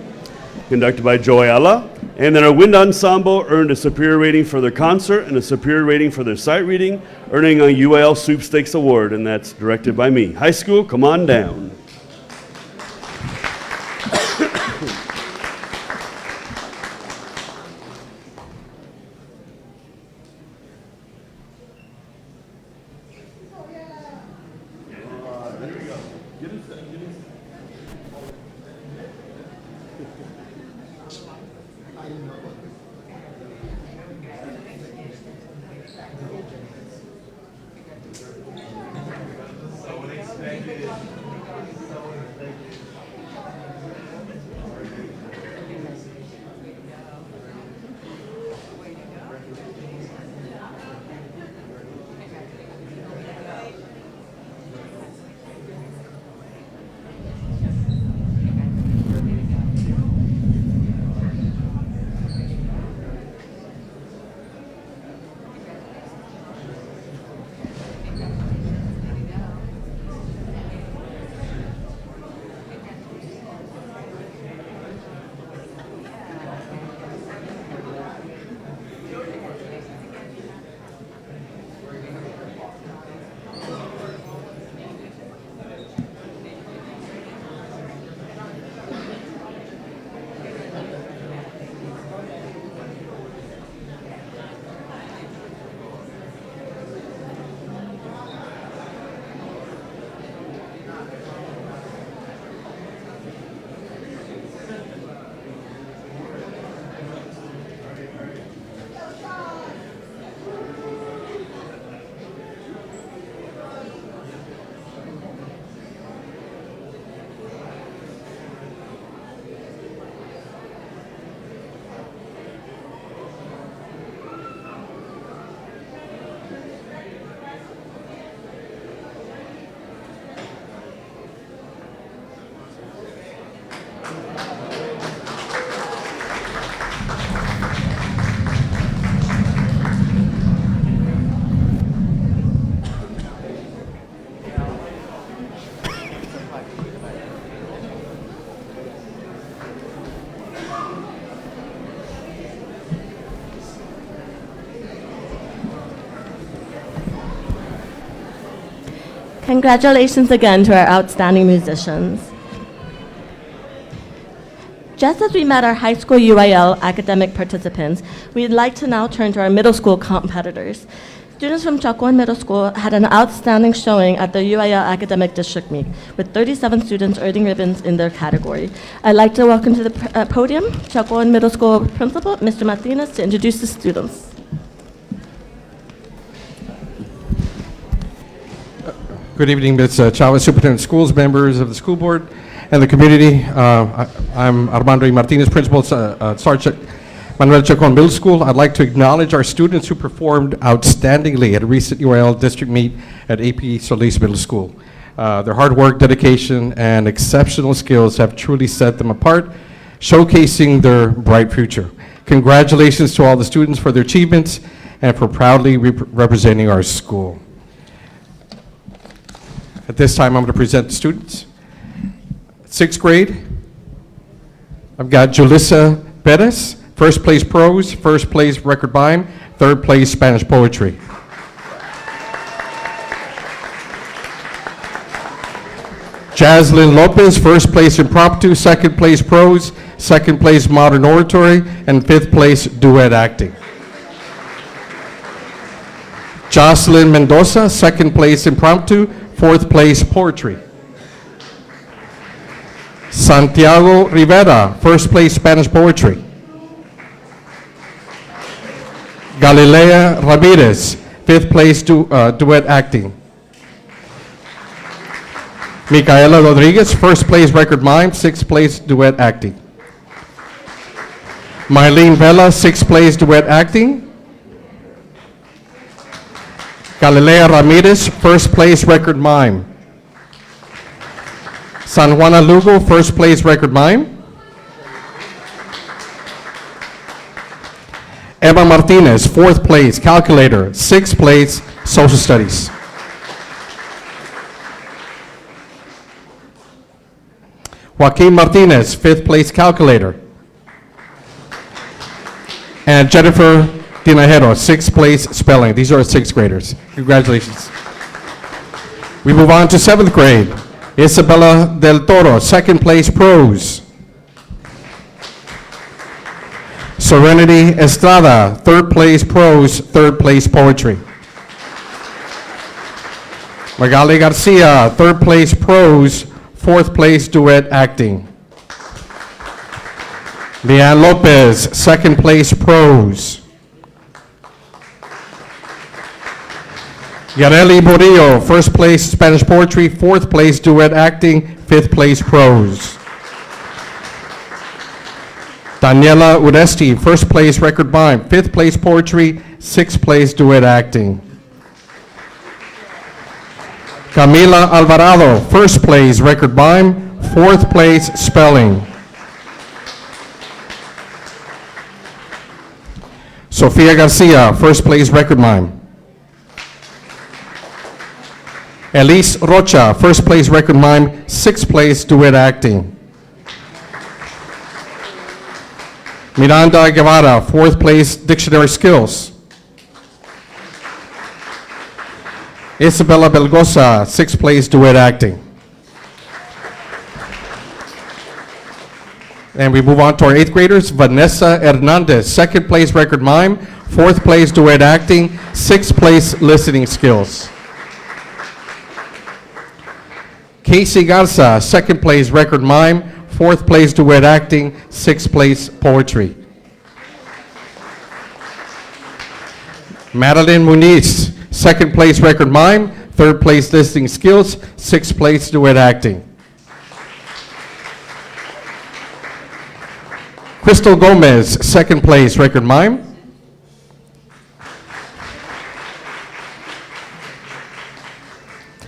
conducted by Joe Ayala. And then our wind ensemble earned a superior rating for their concert and a superior rating for their sight reading, earning a UIL Sweepstakes Award, and that's directed by me. High school, come on down.
Congratulations again to our outstanding musicians. Just as we met our high school UIL academic participants, we'd like to now turn to our middle school competitors. Students from Chacoan Middle School had an outstanding showing at the UIL Academic District Meet, with 37 students earning ribbons in their category. I'd like to welcome to the podium Chacoan Middle School Principal, Mr. Martinez, to introduce the students.
Good evening, Ms. Chavez, Superintendent of Schools, members of the school board, and the community. I'm Armando Y. Martinez, Principal, Sergeant Manuel Chacon Middle School. I'd like to acknowledge our students who performed outstandingly at a recent UIL district meet at AP Solis Middle School. Their hard work, dedication, and exceptional skills have truly set them apart, showcasing their bright future. Congratulations to all the students for their achievements and for proudly representing our school. At this time, I'm going to present the students. Sixth grade, I've got Julissa Perez, first place prose, first place record rhyme, third place Spanish poetry. Jaslyn Lopez, first place impromptu, second place prose, second place modern oratory, and fifth place duet acting. Jocelyn Mendoza, second place impromptu, fourth place poetry. Santiago Rivera, first place Spanish poetry. Galilea Ramirez, fifth place duet acting. Micaela Rodriguez, first place record mime, sixth place duet acting. Mylene Vela, sixth place duet acting. Galilea Ramirez, first place record mime. San Juana Lugo, first place record mime. Emma Martinez, fourth place calculator, sixth place social studies. Joaquin Martinez, fifth place calculator. And Jennifer Tinajero, sixth place spelling. These are sixth graders. Congratulations. We move on to seventh grade. Isabella Del Toro, second place prose. Serenity Estrada, third place prose, third place poetry. Magali Garcia, third place prose, fourth place duet acting. Leanne Lopez, second place prose. Yareli Borillo, first place Spanish poetry, fourth place duet acting, fifth place prose. Daniela Uresti, first place record mime, fifth place poetry, sixth place duet acting. Camila Alvarado, first place record mime, fourth place spelling. Sofia Garcia, first place record mime. Elise Rocha, first place record mime, sixth place duet acting. Miranda Guevara, fourth place dictionary skills. Isabella Belgosa, sixth place duet acting. And we move on to our eighth graders. Vanessa Hernandez, second place record mime, fourth place duet acting, sixth place listening skills. Casey Garza, second place record mime, fourth place duet acting, sixth place poetry. Madeline Muniz, second place record mime, third place listening skills, sixth place duet acting. Crystal Gomez, second place record mime.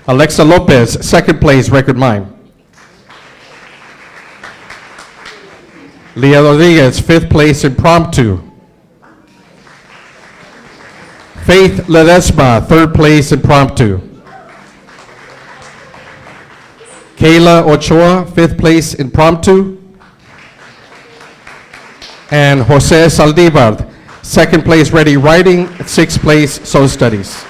Alexa Lopez, second place record mime. Leah Rodriguez, fifth place impromptu. Faith Ledesma, third place impromptu. Kayla Ochoa, fifth place impromptu. And Jose Saldivar, second place ready writing, sixth place social studies.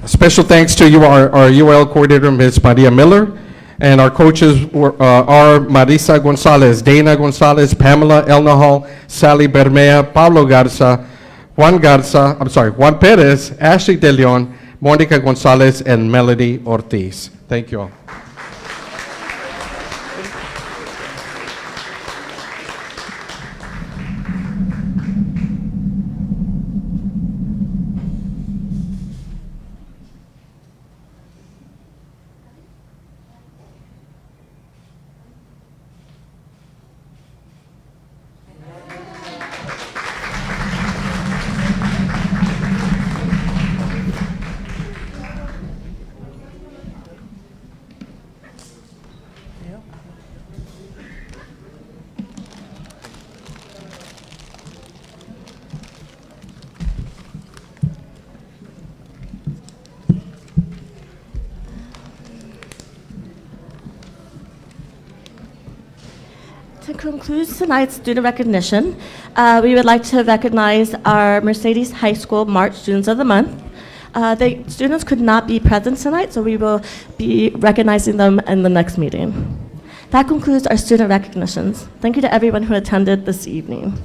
A special thanks to you, our UL coordinator, Ms. Maria Miller, and our coaches are Marisa Gonzalez, Dana Gonzalez, Pamela Elnahal, Sally Bermea, Pablo Garza, Juan Perez, Ashley De Leon, Monica Gonzalez, and Melody Ortiz. Thank you all.
To conclude tonight's student recognition, we would like to recognize our Mercedes High School March Students of the Month. The students could not be present tonight, so we will be recognizing them in the next meeting. That concludes our student recognitions. Thank you to everyone who attended this evening.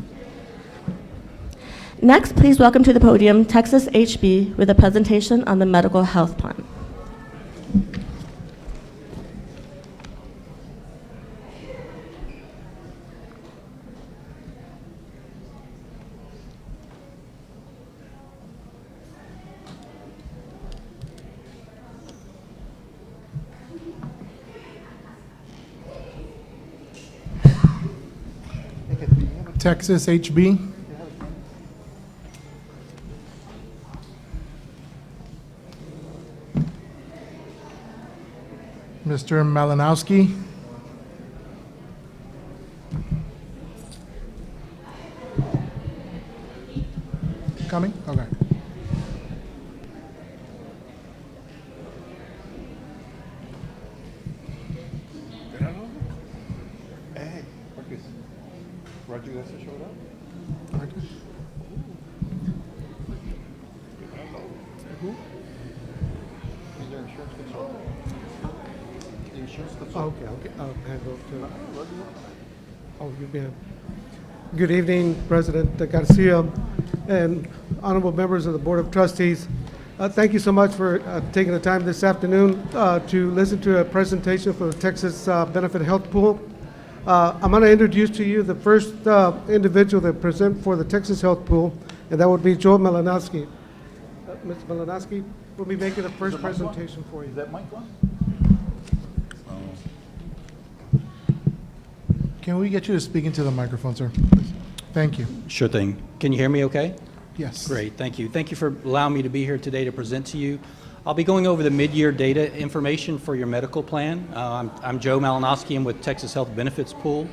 Next, please welcome to the podium Texas HB with a presentation on the medical health plan.
Texas HB. Mr. Malinowski. Coming? Okay.
Hey, Marcus. Roger Garcia showed up? Who? Is there insurance consultant? The insurance consultant.
Okay. I'll hand over to. Oh, you've been. Good evening, President Garcia and honorable members of the Board of Trustees. Thank you so much for taking the time this afternoon to listen to a presentation for the Texas Benefit Health Pool. I'm going to introduce to you the first individual that present for the Texas Health Pool, and that would be Joe Malinowski. Mr. Malinowski will be making the first presentation for you.
Is that mic on?
Can we get you to speak into the microphone, sir? Thank you.
Sure thing. Can you hear me okay?
Yes.
Great, thank you. Thank you for allowing me to be here today to present to you. I'll be going over the mid-year data information for your medical plan. I'm Joe Malinowski. I'm with Texas Health Benefits Pool.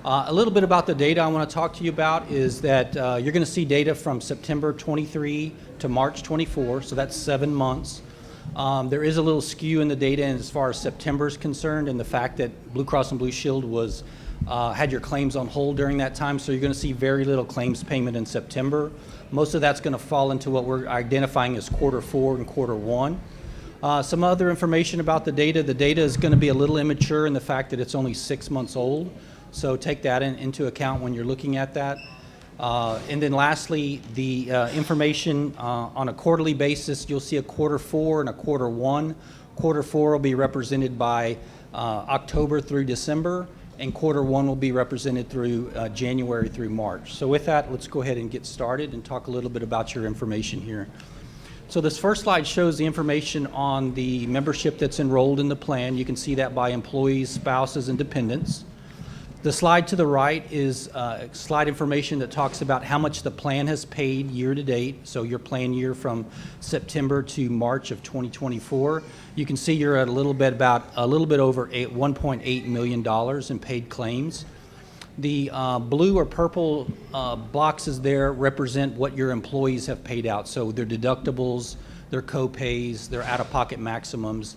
A little bit about the data I want to talk to you about is that you're going to see data from September 23 to March 24, so that's 7 months. There is a little skew in the data as far as September is concerned, and the fact that Blue Cross and Blue Shield was had your claims on hold during that time, so you're going to see very little claims payment in September. Most of that's going to fall into what we're identifying as quarter 4 and quarter 1. Some other information about the data is going to be a little immature in the fact that it's only 6 months old, so take that into account when you're looking at that. And then lastly, the information on a quarterly basis, you'll see a quarter 4 and a quarter 1. Quarter 4 will be represented by October through December, and quarter 1 will be represented through January through March. So with that, let's go ahead and get started and talk a little bit about your information here. So this first slide shows the information on the membership that's enrolled in the plan. You can see that by employees, spouses, and dependents. The slide to the right is slide information that talks about how much the plan has paid year to date, so your plan year from September to March of 2024. You can see you're at a little bit over $1.8 million in paid claims. The blue or purple boxes there represent what your employees have paid out, so their deductibles, their co-pays, their out-of-pocket maximums.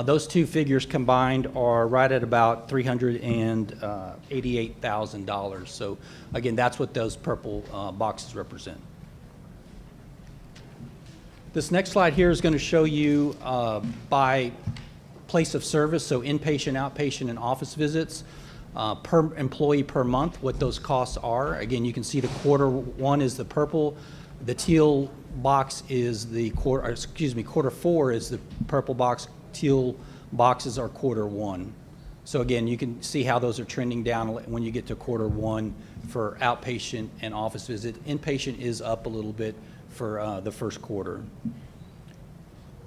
Those two figures combined are right at about $388,000. So again, that's what those purple boxes represent. This next slide here is going to show you by place of service, so inpatient, outpatient, and office visits per employee per month, what those costs are. Again, you can see the quarter 1 is the purple, the teal box is the quarter 4 is the purple box, teal boxes are quarter 1. So again, you can see how those are trending down when you get to quarter 1 for outpatient and office visit. Inpatient is up a little bit for the first quarter.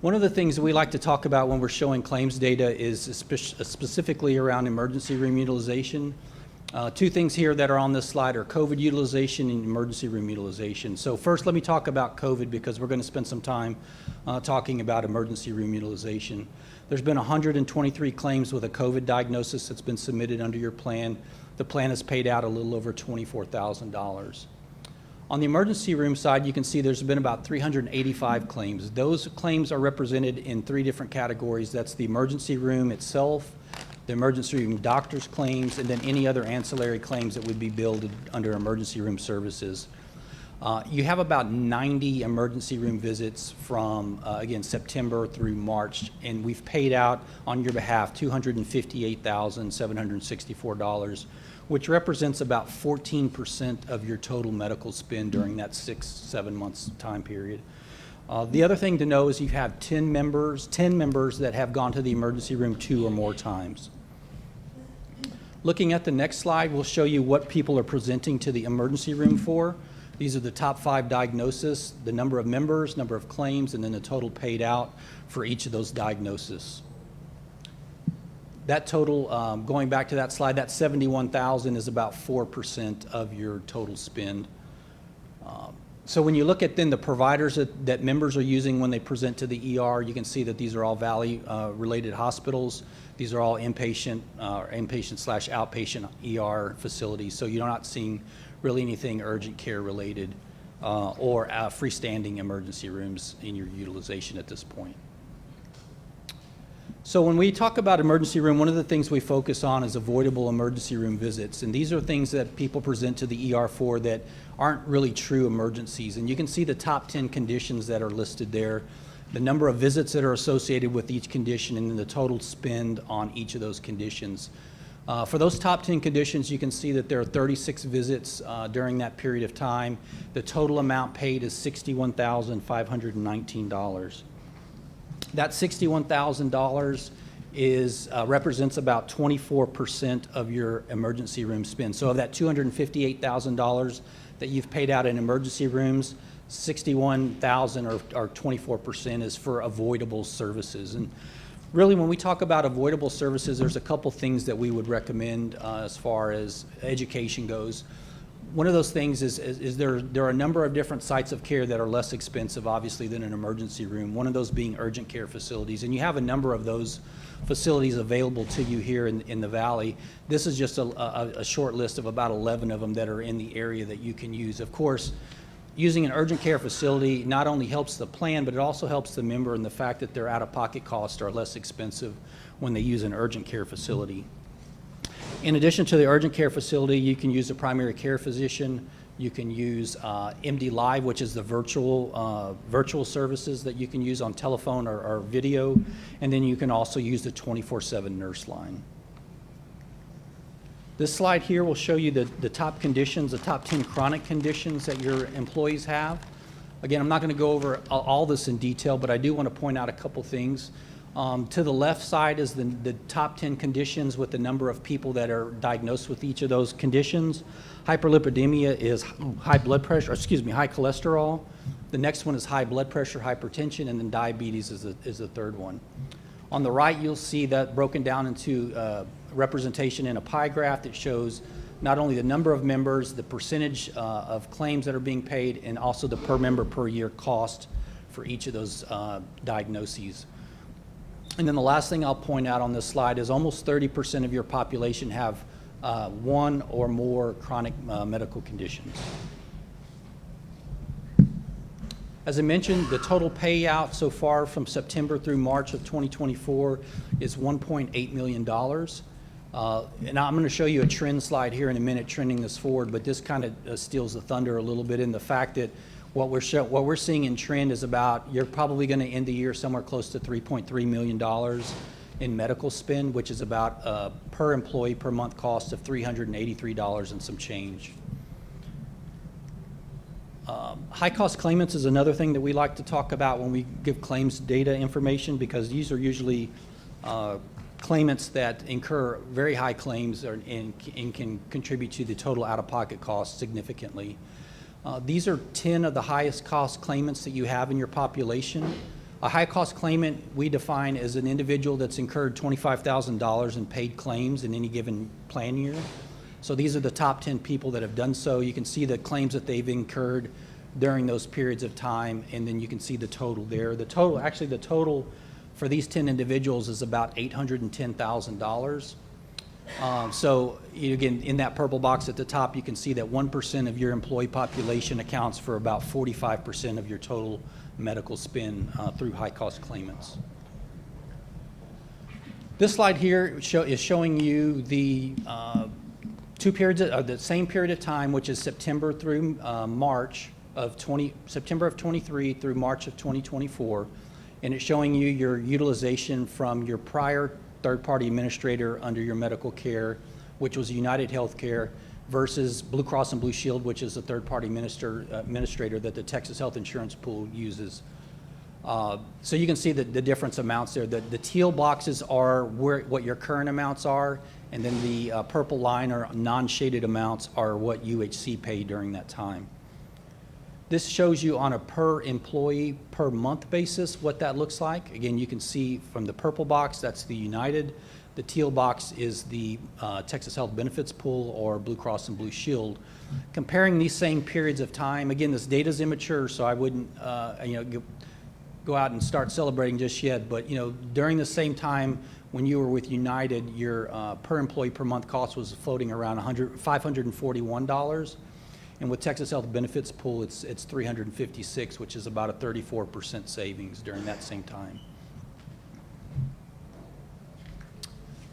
One of the things that we like to talk about when we're showing claims data is specifically around emergency room utilization. Two things here that are on this slide are COVID utilization and emergency room utilization. So first, let me talk about COVID because we're going to spend some time talking about emergency room utilization. There's been 123 claims with a COVID diagnosis that's been submitted under your plan. The plan has paid out a little over $24,000. On the emergency room side, you can see there's been about 385 claims. Those claims are represented in 3 different categories. That's the emergency room itself, the emergency room doctor's claims, and then any other ancillary claims that would be billed under emergency room services. You have about 90 emergency room visits from, again, September through March, and we've paid out on your behalf $258,764, which represents about 14% of your total medical spend during that 6-7 months time period. The other thing to know is you have 10 members that have gone to the emergency room 2 or more times. Looking at the next slide, we'll show you what people are presenting to the emergency room for. These are the top 5 diagnoses, the number of members, number of claims, and then the total paid out for each of those diagnoses. That total, going back to that slide, that $71,000 is about 4% of your total spend. So when you look at then the providers that members are using when they present to the ER, you can see that these are all Valley-related hospitals. These are all inpatient/outpatient ER facilities. So you're not seeing really anything urgent care related or freestanding emergency rooms in your utilization at this point. So when we talk about emergency room, one of the things we focus on is avoidable emergency room visits. And these are things that people present to the ER for that aren't really true emergencies. And you can see the top 10 conditions that are listed there, the number of visits that are associated with each condition, and then the total spend on each of those conditions. For those top 10 conditions, you can see that there are 36 visits during that period of time. The total amount paid is $61,519. That $61,000 represents about 24% of your emergency room spend. So of that $258,000 that you've paid out in emergency rooms, $61,000 or 24% is for avoidable services. And really, when we talk about avoidable services, there's a couple things that we would recommend as far as education goes. One of those things is there are a number of different sites of care that are less expensive, obviously, than an emergency room, one of those being urgent care facilities. And you have a number of those facilities available to you here in the Valley. This is just a short list of about 11 of them that are in the area that you can use. Of course, using an urgent care facility not only helps the plan, but it also helps the member in the fact that their out-of-pocket costs are less expensive when they use an urgent care facility. In addition to the urgent care facility, you can use a primary care physician. You can use MD Live, which is the virtual services that you can use on telephone or video. And then you can also use the 24/7 nurse line. This slide here will show you the top conditions, the top 10 chronic conditions that your employees have. Again, I'm not going to go over all this in detail, but I do want to point out a couple things. To the left side is the top 10 conditions with the number of people that are diagnosed with each of those conditions. Hyperlipidemia is high blood pressure, high cholesterol. The next one is high blood pressure, hypertension, and then diabetes is the third one. On the right, you'll see that broken down into representation in a pie graph that shows not only the number of members, the percentage of claims that are being paid, and also the per member per year cost for each of those diagnoses. And then the last thing I'll point out on this slide is almost 30% of your population have one or more chronic medical conditions. As I mentioned, the total payout so far from September through March of 2024 is $1.8 million. And I'm going to show you a trend slide here in a minute, trending this forward, but this kind of steals the thunder a little bit in the fact that what we're seeing in trend is about, you're probably going to end the year somewhere close to $3.3 million in medical spend, which is about per employee per month cost of $383 and some change. High-cost claimants is another thing that we like to talk about when we give claims data information, because these are usually claimants that incur very high claims and can contribute to the total out-of-pocket cost significantly. These are 10 of the highest cost claimants that you have in your population. A high-cost claimant we define as an individual that's incurred $25,000 in paid claims in any given plan year. So these are the top 10 people that have done so. You can see the claims that they've incurred during those periods of time, and then you can see the total there. The total for these 10 individuals is about $810,000. So again, in that purple box at the top, you can see that 1% of your employee population accounts for about 45% of your total medical spend through high-cost claimants. This slide here is showing you the the same period of time, which is September through September of 23 through March of 2024, and it's showing you your utilization from your prior third-party administrator under your medical care, which was United Healthcare, versus Blue Cross and Blue Shield, which is a third-party administrator that the Texas Health Insurance Pool uses. So you can see the difference amounts there. The teal boxes are what your current amounts are, and then the purple line or non-shaded amounts are what UHC paid during that time. This shows you on a per employee per month basis what that looks like. Again, you can see from the purple box, that's the United. The teal box is the Texas Health Benefits Pool or Blue Cross and Blue Shield. Comparing these same periods of time, again, this data is immature, so I wouldn't go out and start celebrating just yet, but during the same time when you were with United, your per employee per month cost was floating around $541, and with Texas Health Benefits Pool, it's $356, which is about a 34% savings during that same time.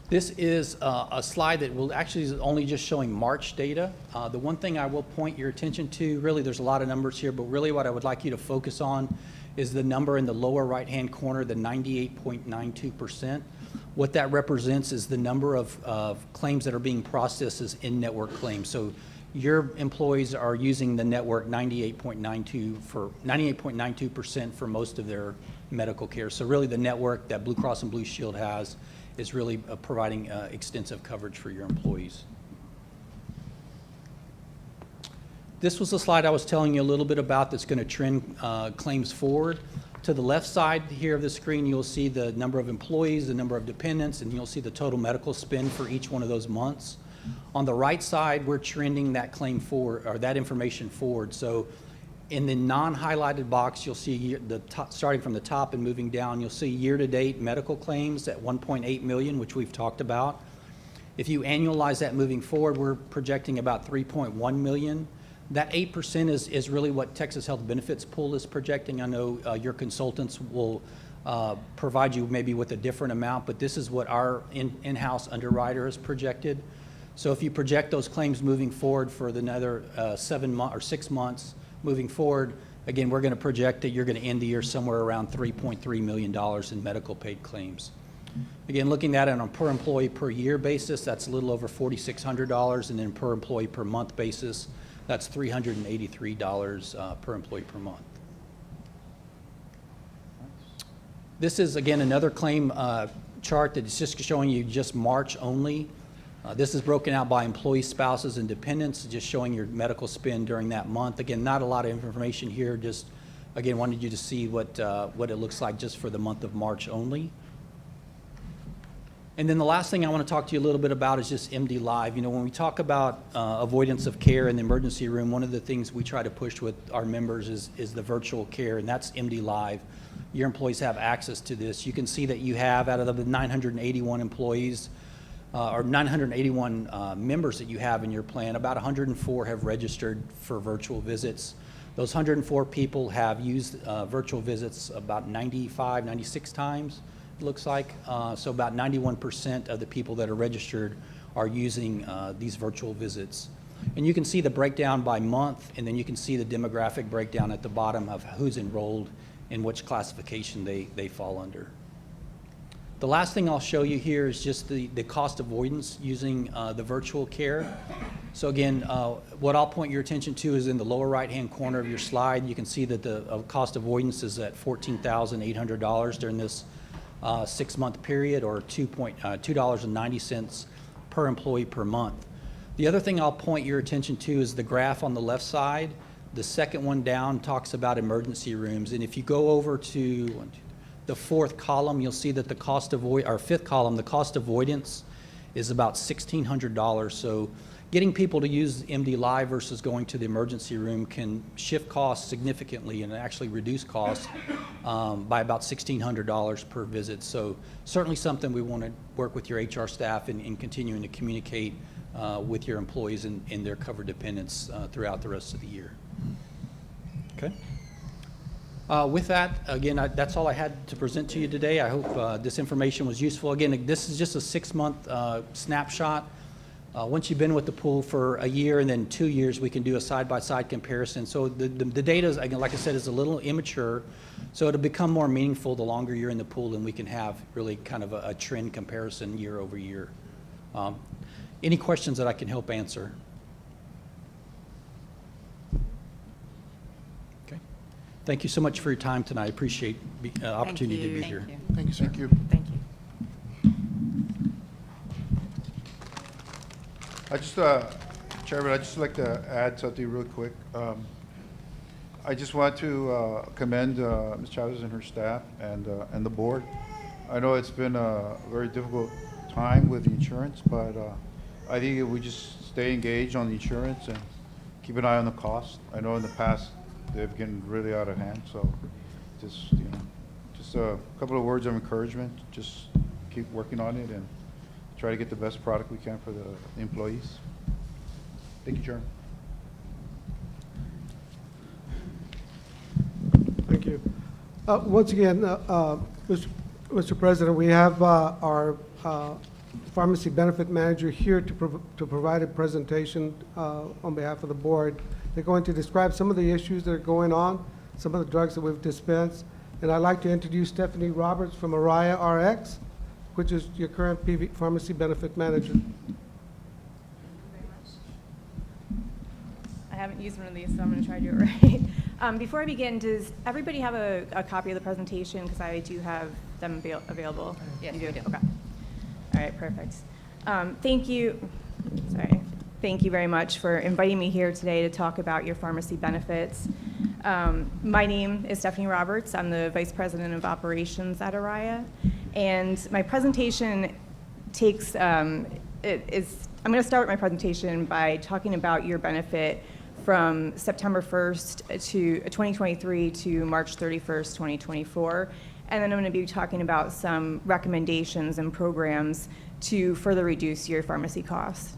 This is a slide that will actually is only just showing March data. The one thing I will point your attention to, really there's a lot of numbers here, but really what I would like you to focus on is the number in the lower right-hand corner, the 98.92%. What that represents is the number of claims that are being processed as in-network claims. So your employees are using the network 98.92% for most of their medical care. So really the network that Blue Cross and Blue Shield has is really providing extensive coverage for your employees. This was the slide I was telling you a little bit about that's going to trend claims forward. To the left side here of the screen, you'll see the number of employees, the number of dependents, and you'll see the total medical spend for each one of those months. On the right side, we're trending that claim forward, or that information forward. So in the non-highlighted box, you'll see starting from the top and moving down, you'll see year-to-date medical claims at 1.8 million, which we've talked about. If you annualize that moving forward, we're projecting about 3.1 million. That 8% is really what Texas Health Benefits Pool is projecting. I know your consultants will provide you maybe with a different amount, but this is what our in-house underwriter has projected. So if you project those claims moving forward for another 7 months or 6 months moving forward, again, we're going to project that you're going to end the year somewhere around $3.3 million in medical paid claims. Again, looking at it on a per employee per year basis, that's a little over $4,600, and then per employee per month basis, that's $383 per employee per month. This is, again, another claim chart that is just showing you just March only. This is broken out by employees, spouses, and dependents, just showing your medical spend during that month. Again, not a lot of information here, just, again, wanted you to see what it looks like just for the month of March only. And then the last thing I want to talk to you a little bit about is just MD Live. When we talk about avoidance of care in the emergency room, one of the things we try to push with our members is the virtual care, and that's MD Live. Your employees have access to this. You can see that you have, out of the 981 employees, or 981 members that you have in your plan, about 104 have registered for virtual visits. Those 104 people have used virtual visits about 95, 96 times. It looks like. So about 91% of the people that are registered are using these virtual visits. And you can see the breakdown by month, and then you can see the demographic breakdown at the bottom of who's enrolled and which classification they fall under. The last thing I'll show you here is just the cost avoidance using the virtual care. So again, what I'll point your attention to is in the lower right-hand corner of your slide. You can see that the cost avoidance is at $14,800 during this 6-month period, or $2.90 per employee per month. The other thing I'll point your attention to is the graph on the left side. The second one down talks about emergency rooms, and if you go over to the fourth column, you'll see that the cost fifth column, the cost avoidance is about $1,600. So getting people to use MD Live versus going to the emergency room can shift costs significantly and actually reduce costs by about $1,600 per visit. So certainly something we want to work with your HR staff in continuing to communicate with your employees and their covered dependents throughout the rest of the year. Okay. With that, again, that's all I had to present to you today. I hope this information was useful. Again, this is just a 6-month snapshot. Once you've been with the pool for a year and then 2 years, we can do a side-by-side comparison. So the data, is, again, like I said, is a little immature, so it'll become more meaningful the longer you're in the pool, and we can have really kind of a trend comparison year over year. Any questions that I can help answer? Okay. Thank you so much for your time tonight. I appreciate the opportunity to be here.
Thank you, sir.
Thank you.
Thank you.
I just, Chairman, I'd just like to add something real quick. I just want to commend Ms. Chavez and her staff and the board. I know it's been a very difficult time with the insurance, but I think if we just stay engaged on the insurance and keep an eye on the cost. I know in the past they've gotten really out of hand, so just, you know, just a couple of words of encouragement. Just keep working on it and try to get the best product we can for the employees. Thank you, Chairman.
Thank you. Once again, Mr. President, we have our pharmacy benefit manager here to provide a presentation on behalf of the board. They're going to describe some of the issues that are going on, some of the drugs that we've dispensed. And I'd like to introduce Stephanie Roberts from Araya RX, which is your current PV pharmacy benefit manager.
I haven't used one of these, so I'm going to try to do it right. Before I begin, does everybody have a copy of the presentation? Because I do have them available. Yes, you do. Okay. All right, perfect. Thank you. Sorry. Thank you very much for inviting me here today to talk about your pharmacy benefits. My name is Stephanie Roberts. I'm the Vice President of Operations at Araya. And my presentation takes, I'm going to start my presentation by talking about your benefit from September 1st to 2023 to March 31st, 2024. And then I'm going to be talking about some recommendations and programs to further reduce your pharmacy costs.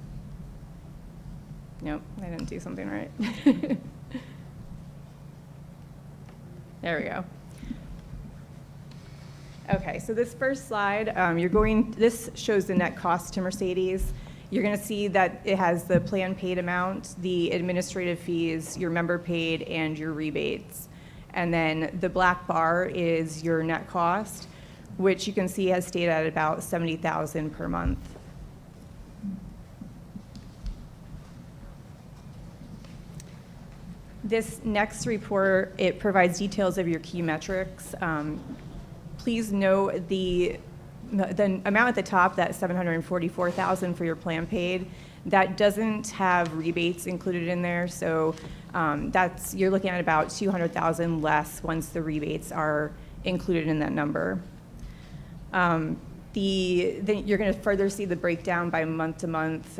Nope, I didn't do something right. There we go. Okay, so this first slide, this shows the net cost to Mercedes. You're going to see that it has the plan paid amount, the administrative fees, your member paid, and your rebates. And then the black bar is your net cost, which you can see has stayed at about $70,000 per month. This next report, it provides details of your key metrics. Please note the amount at the top, that $744,000 for your plan paid, that doesn't have rebates included in there. So you're looking at about $200,000 less once the rebates are included in that number. Then you're going to further see the breakdown by month to month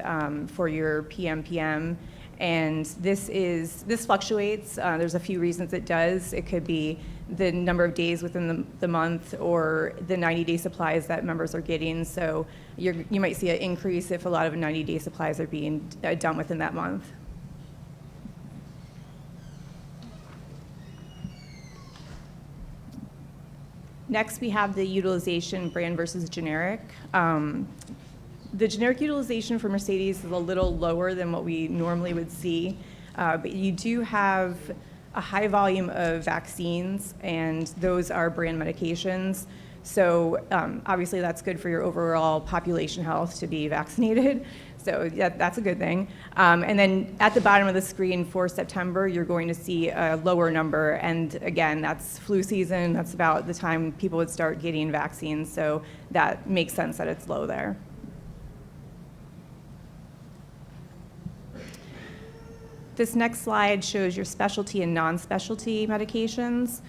for your PMPM. And this fluctuates. There's a few reasons it does. It could be the number of days within the month or the 90-day supplies that members are getting. So you might see an increase if a lot of 90-day supplies are being done within that month. Next, we have the utilization brand versus generic. The generic utilization for Mercedes is a little lower than what we normally would see, but you do have a high volume of vaccines, and those are brand medications. So obviously that's good for your overall population health to be vaccinated. So yeah, that's a good thing. And then at the bottom of the screen for September, you're going to see a lower number. And again, that's flu season. That's about the time people would start getting vaccines. So that makes sense that it's low there. This next slide shows your specialty and non-specialty medications.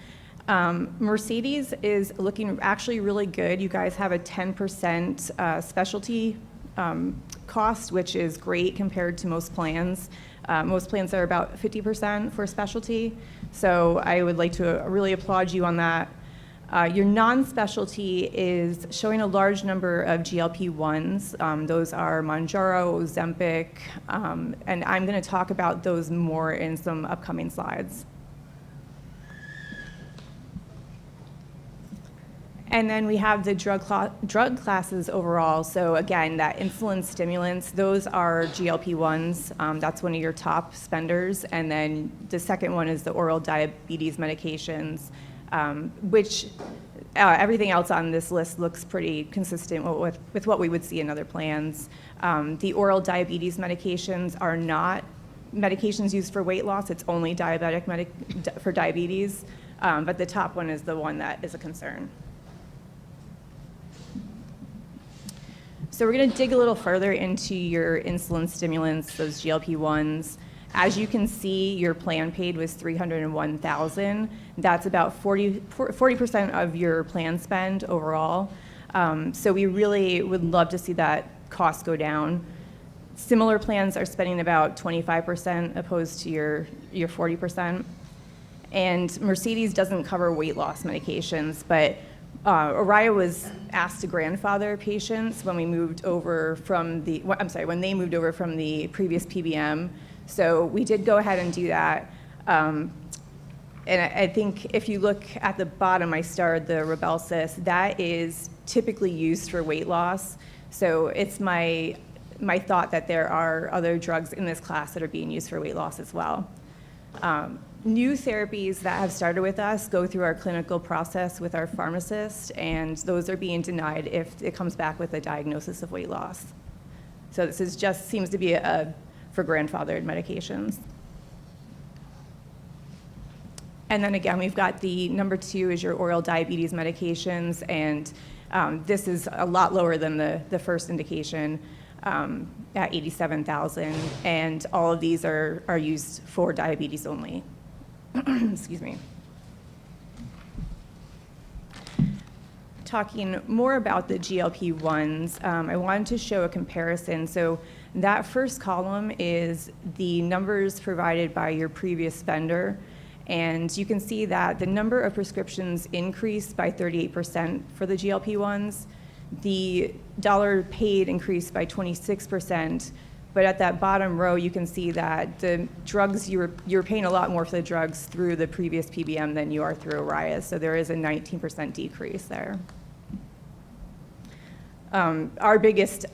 Mercedes is looking actually really good. You guys have a 10% specialty cost, which is great compared to most plans. Most plans are about 50% for specialty. So I would like to really applaud you on that. Your non-specialty is showing a large number of GLP-1s. Those are Mounjaro, Ozempic, and I'm going to talk about those more in some upcoming slides. And then we have the drug classes overall. So again, that insulin stimulants, those are GLP-1s. That's one of your top spenders. And then the second one is the oral diabetes medications, which everything else on this list looks pretty consistent with what we would see in other plans. The oral diabetes medications are not medications used for weight loss. It's only for diabetes. But the top one is the one that is a concern. So we're going to dig a little further into your insulin stimulants, those GLP-1s. As you can see, your plan paid was $301,000. That's about 40% of your plan spend overall. So we really would love to see that cost go down. Similar plans are spending about 25% opposed to your 40%. And Mercedes doesn't cover weight loss medications, but Oriah was asked to grandfather patients when we moved over from when they moved over from the previous PBM. So we did go ahead and do that. And I think if you look at the bottom, I starred the Rybelsus. That is typically used for weight loss. So it's my thought that there are other drugs in this class that are being used for weight loss as well. New therapies that have started with us go through our clinical process with our pharmacist, and those are being denied if it comes back with a diagnosis of weight loss. So this is just seems to be for grandfathered medications. And then again, we've got the number 2 is your oral diabetes medications, and this is a lot lower than the first indication at $87,000, and all of these are used for diabetes only. Excuse me. Talking more about the GLP-1s, I wanted to show a comparison. So that first column is the numbers provided by your previous spender, and you can see that the number of prescriptions increased by 38% for the GLP-1s. The dollar paid increased by 26%, but at that bottom row, you can see that the drugs, you're paying a lot more for the drugs through the previous PBM than you are through Oriah, so there is a 19% decrease there. Our biggest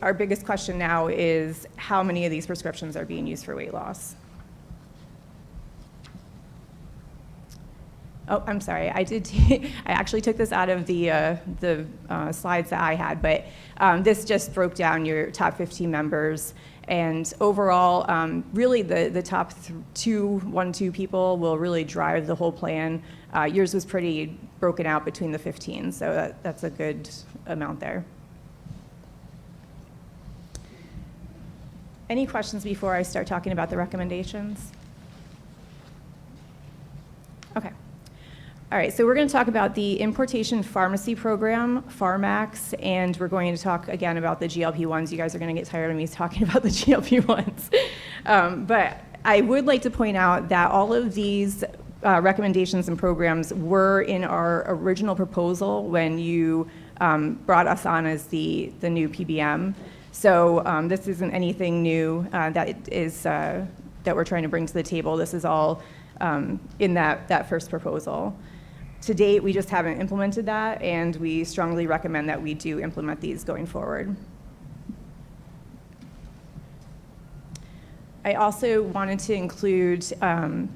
question now is how many of these prescriptions are being used for weight loss? Oh, I'm sorry. I actually took this out of the slides that I had, but this just broke down your top 15 members. And overall, really the top 2 people will really drive the whole plan. Yours was pretty broken out between the 15, so that's a good amount there. Any questions before I start talking about the recommendations? Okay. All right, so we're going to talk about the importation pharmacy program, Pharmax, and we're going to talk again about the GLP-1s. You guys are going to get tired of me talking about the GLP-1s. But I would like to point out that all of these recommendations and programs were in our original proposal when you brought us on as the new PBM. So this isn't anything new that we're trying to bring to the table. This is all in that first proposal. To date, we just haven't implemented that, and we strongly recommend that we do implement these going forward. I also wanted to include some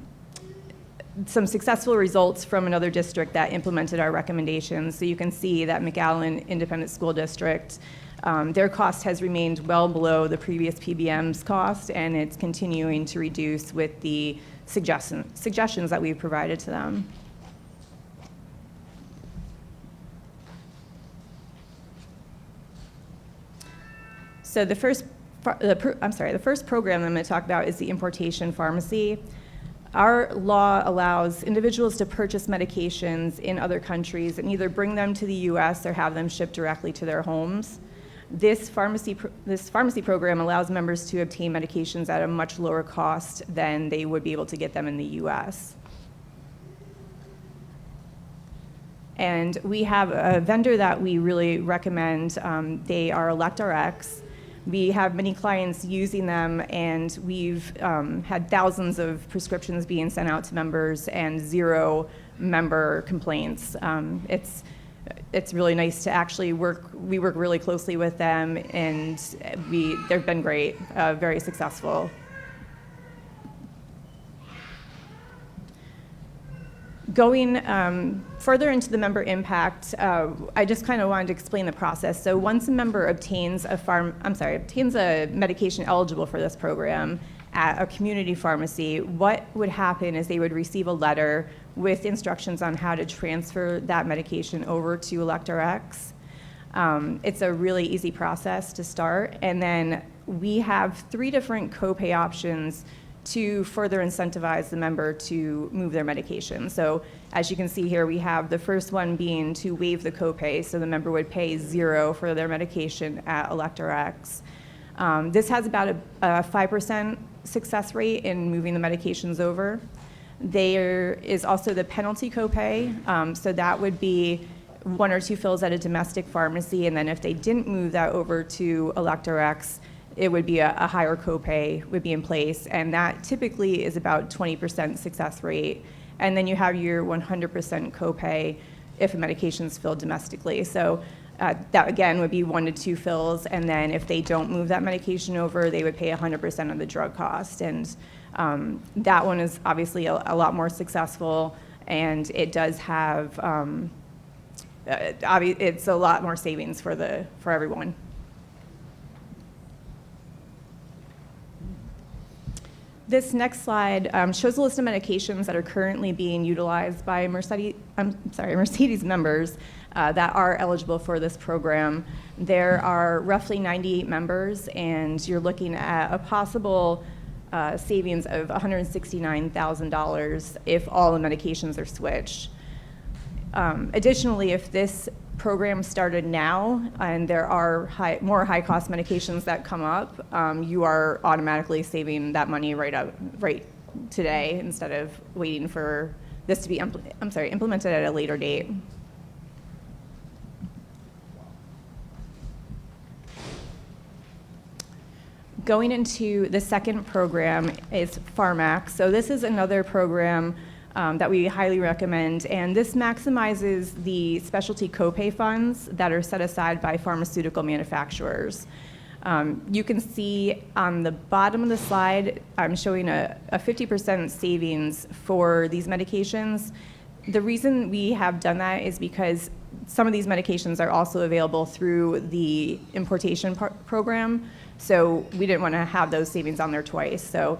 successful results from another district that implemented our recommendations. So you can see that McAllen Independent School District, their cost has remained well below the previous PBM's cost, and it's continuing to reduce with the suggestions that we've provided to them. So the first program I'm going to talk about is the importation pharmacy. Our law allows individuals to purchase medications in other countries and either bring them to the U.S. or have them shipped directly to their homes. This pharmacy program allows members to obtain medications at a much lower cost than they would be able to get them in the U.S. And we have a vendor that we really recommend. They are ElectRx. We have many clients using them, and we've had thousands of prescriptions being sent out to members and 0 member complaints. it's really nice to actually we work really closely with them, and they've been great, very successful. Going further into the member impact, I just kind of wanted to explain the process. So once a member obtains a medication eligible for this program at a community pharmacy, what would happen is they would receive a letter with instructions on how to transfer that medication over to ElectRx. It's a really easy process to start, and then we have 3 different copay options to further incentivize the member to move their medication. So as you can see here, we have the first one being to waive the copay, so the member would pay 0 for their medication at ElectRx. This has about a 5% success rate in moving the medications over. There is also the penalty copay, so that would be 1 or 2 fills at a domestic pharmacy, and then if they didn't move that over to ElectRx, it would be a higher copay would be in place, and that typically is about 20% success rate. And then you have your 100% copay if a medication is filled domestically. So that again would be 1 to 2 fills, and then if they don't move that medication over, they would pay 100% of the drug cost. And that one is obviously a lot more successful, and it does have it's a lot more savings for everyone. This next slide shows a list of medications that are currently being utilized by Mercedes members that are eligible for this program. There are roughly 98 members, and you're looking at a possible savings of $169,000 if all the medications are switched. Additionally, if this program started now and there are more high-cost medications that come up, you are automatically saving that money right today instead of waiting for this to be implemented at a later date. Going into the second program is Pharmax. So this is another program that we highly recommend, and this maximizes the specialty copay funds that are set aside by pharmaceutical manufacturers. You can see on the bottom of the slide, I'm showing a 50% savings for these medications. The reason we have done that is because some of these medications are also available through the importation program, so we didn't want to have those savings on there twice. So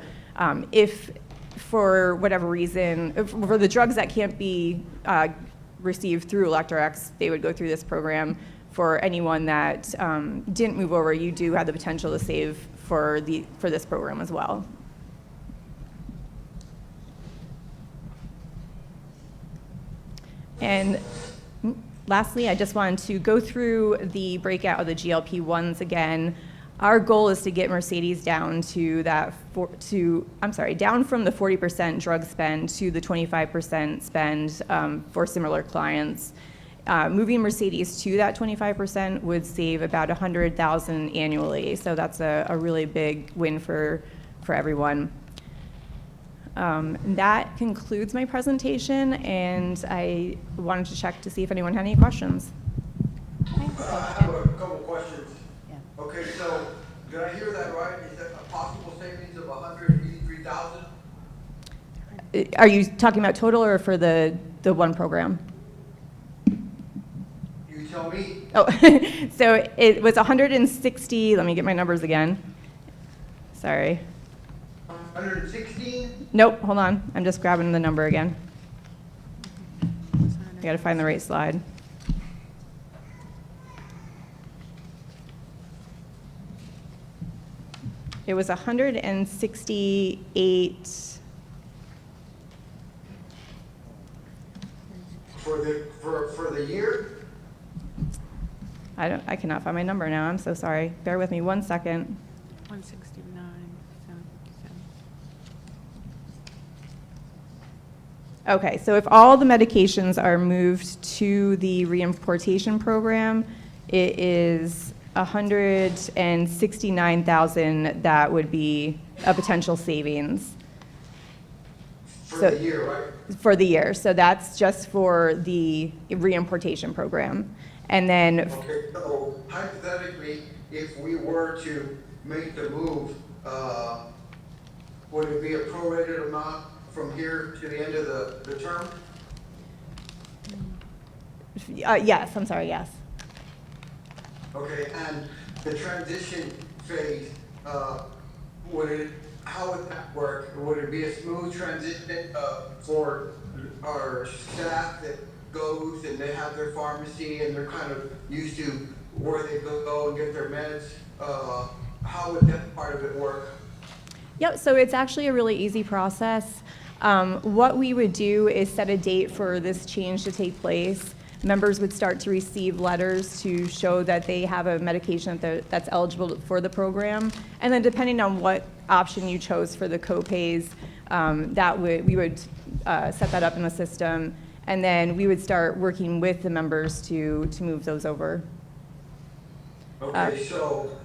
if for whatever reason, for the drugs that can't be received through ElectRx, they would go through this program. For anyone that didn't move over, you do have the potential to save for this program as well. And lastly, I just wanted to go through the breakout of the GLP-1s again. Our goal is to get Mercedes down to down from the 40% drug spend to the 25% spend for similar clients. Moving Mercedes to that 25% would save about $100,000 annually, so that's a really big win for everyone. That concludes my presentation, and I wanted to check to see if anyone had any questions.
I have a couple questions. Okay, so did I hear that right? Is that a possible savings of $183,000?
Are you talking about total or for the one program?
You tell me.
Oh, so it was 160, let me get my numbers again. Sorry.
116?
Nope, hold on. I'm just grabbing the number again. I gotta find the right slide. It was 168.
For the year?
I cannot find my number now. I'm so sorry. Bear with me 1 second.
169, 77.
Okay, so if all the medications are moved to the reimportation program, it is $169,000 that would be a potential savings.
For the year, right?
For the year. So that's just for the reimportation program. And then
Okay, so hypothetically, if we were to make the move, would it be a prorated amount from here to the end of the term?
yes, I'm sorry, yes.
Okay, and the transition phase, how would that work? Would it be a smooth transition for our staff that goes and they have their pharmacy and they're kind of used to where they go and get their meds? How would that part of it work?
Yep, so it's actually a really easy process. What we would do is set a date for this change to take place. Members would start to receive letters to show that they have a medication that's eligible for the program. And then depending on what option you chose for the co-pays, we would set that up in the system. And then we would start working with the members to move those over.
Okay, so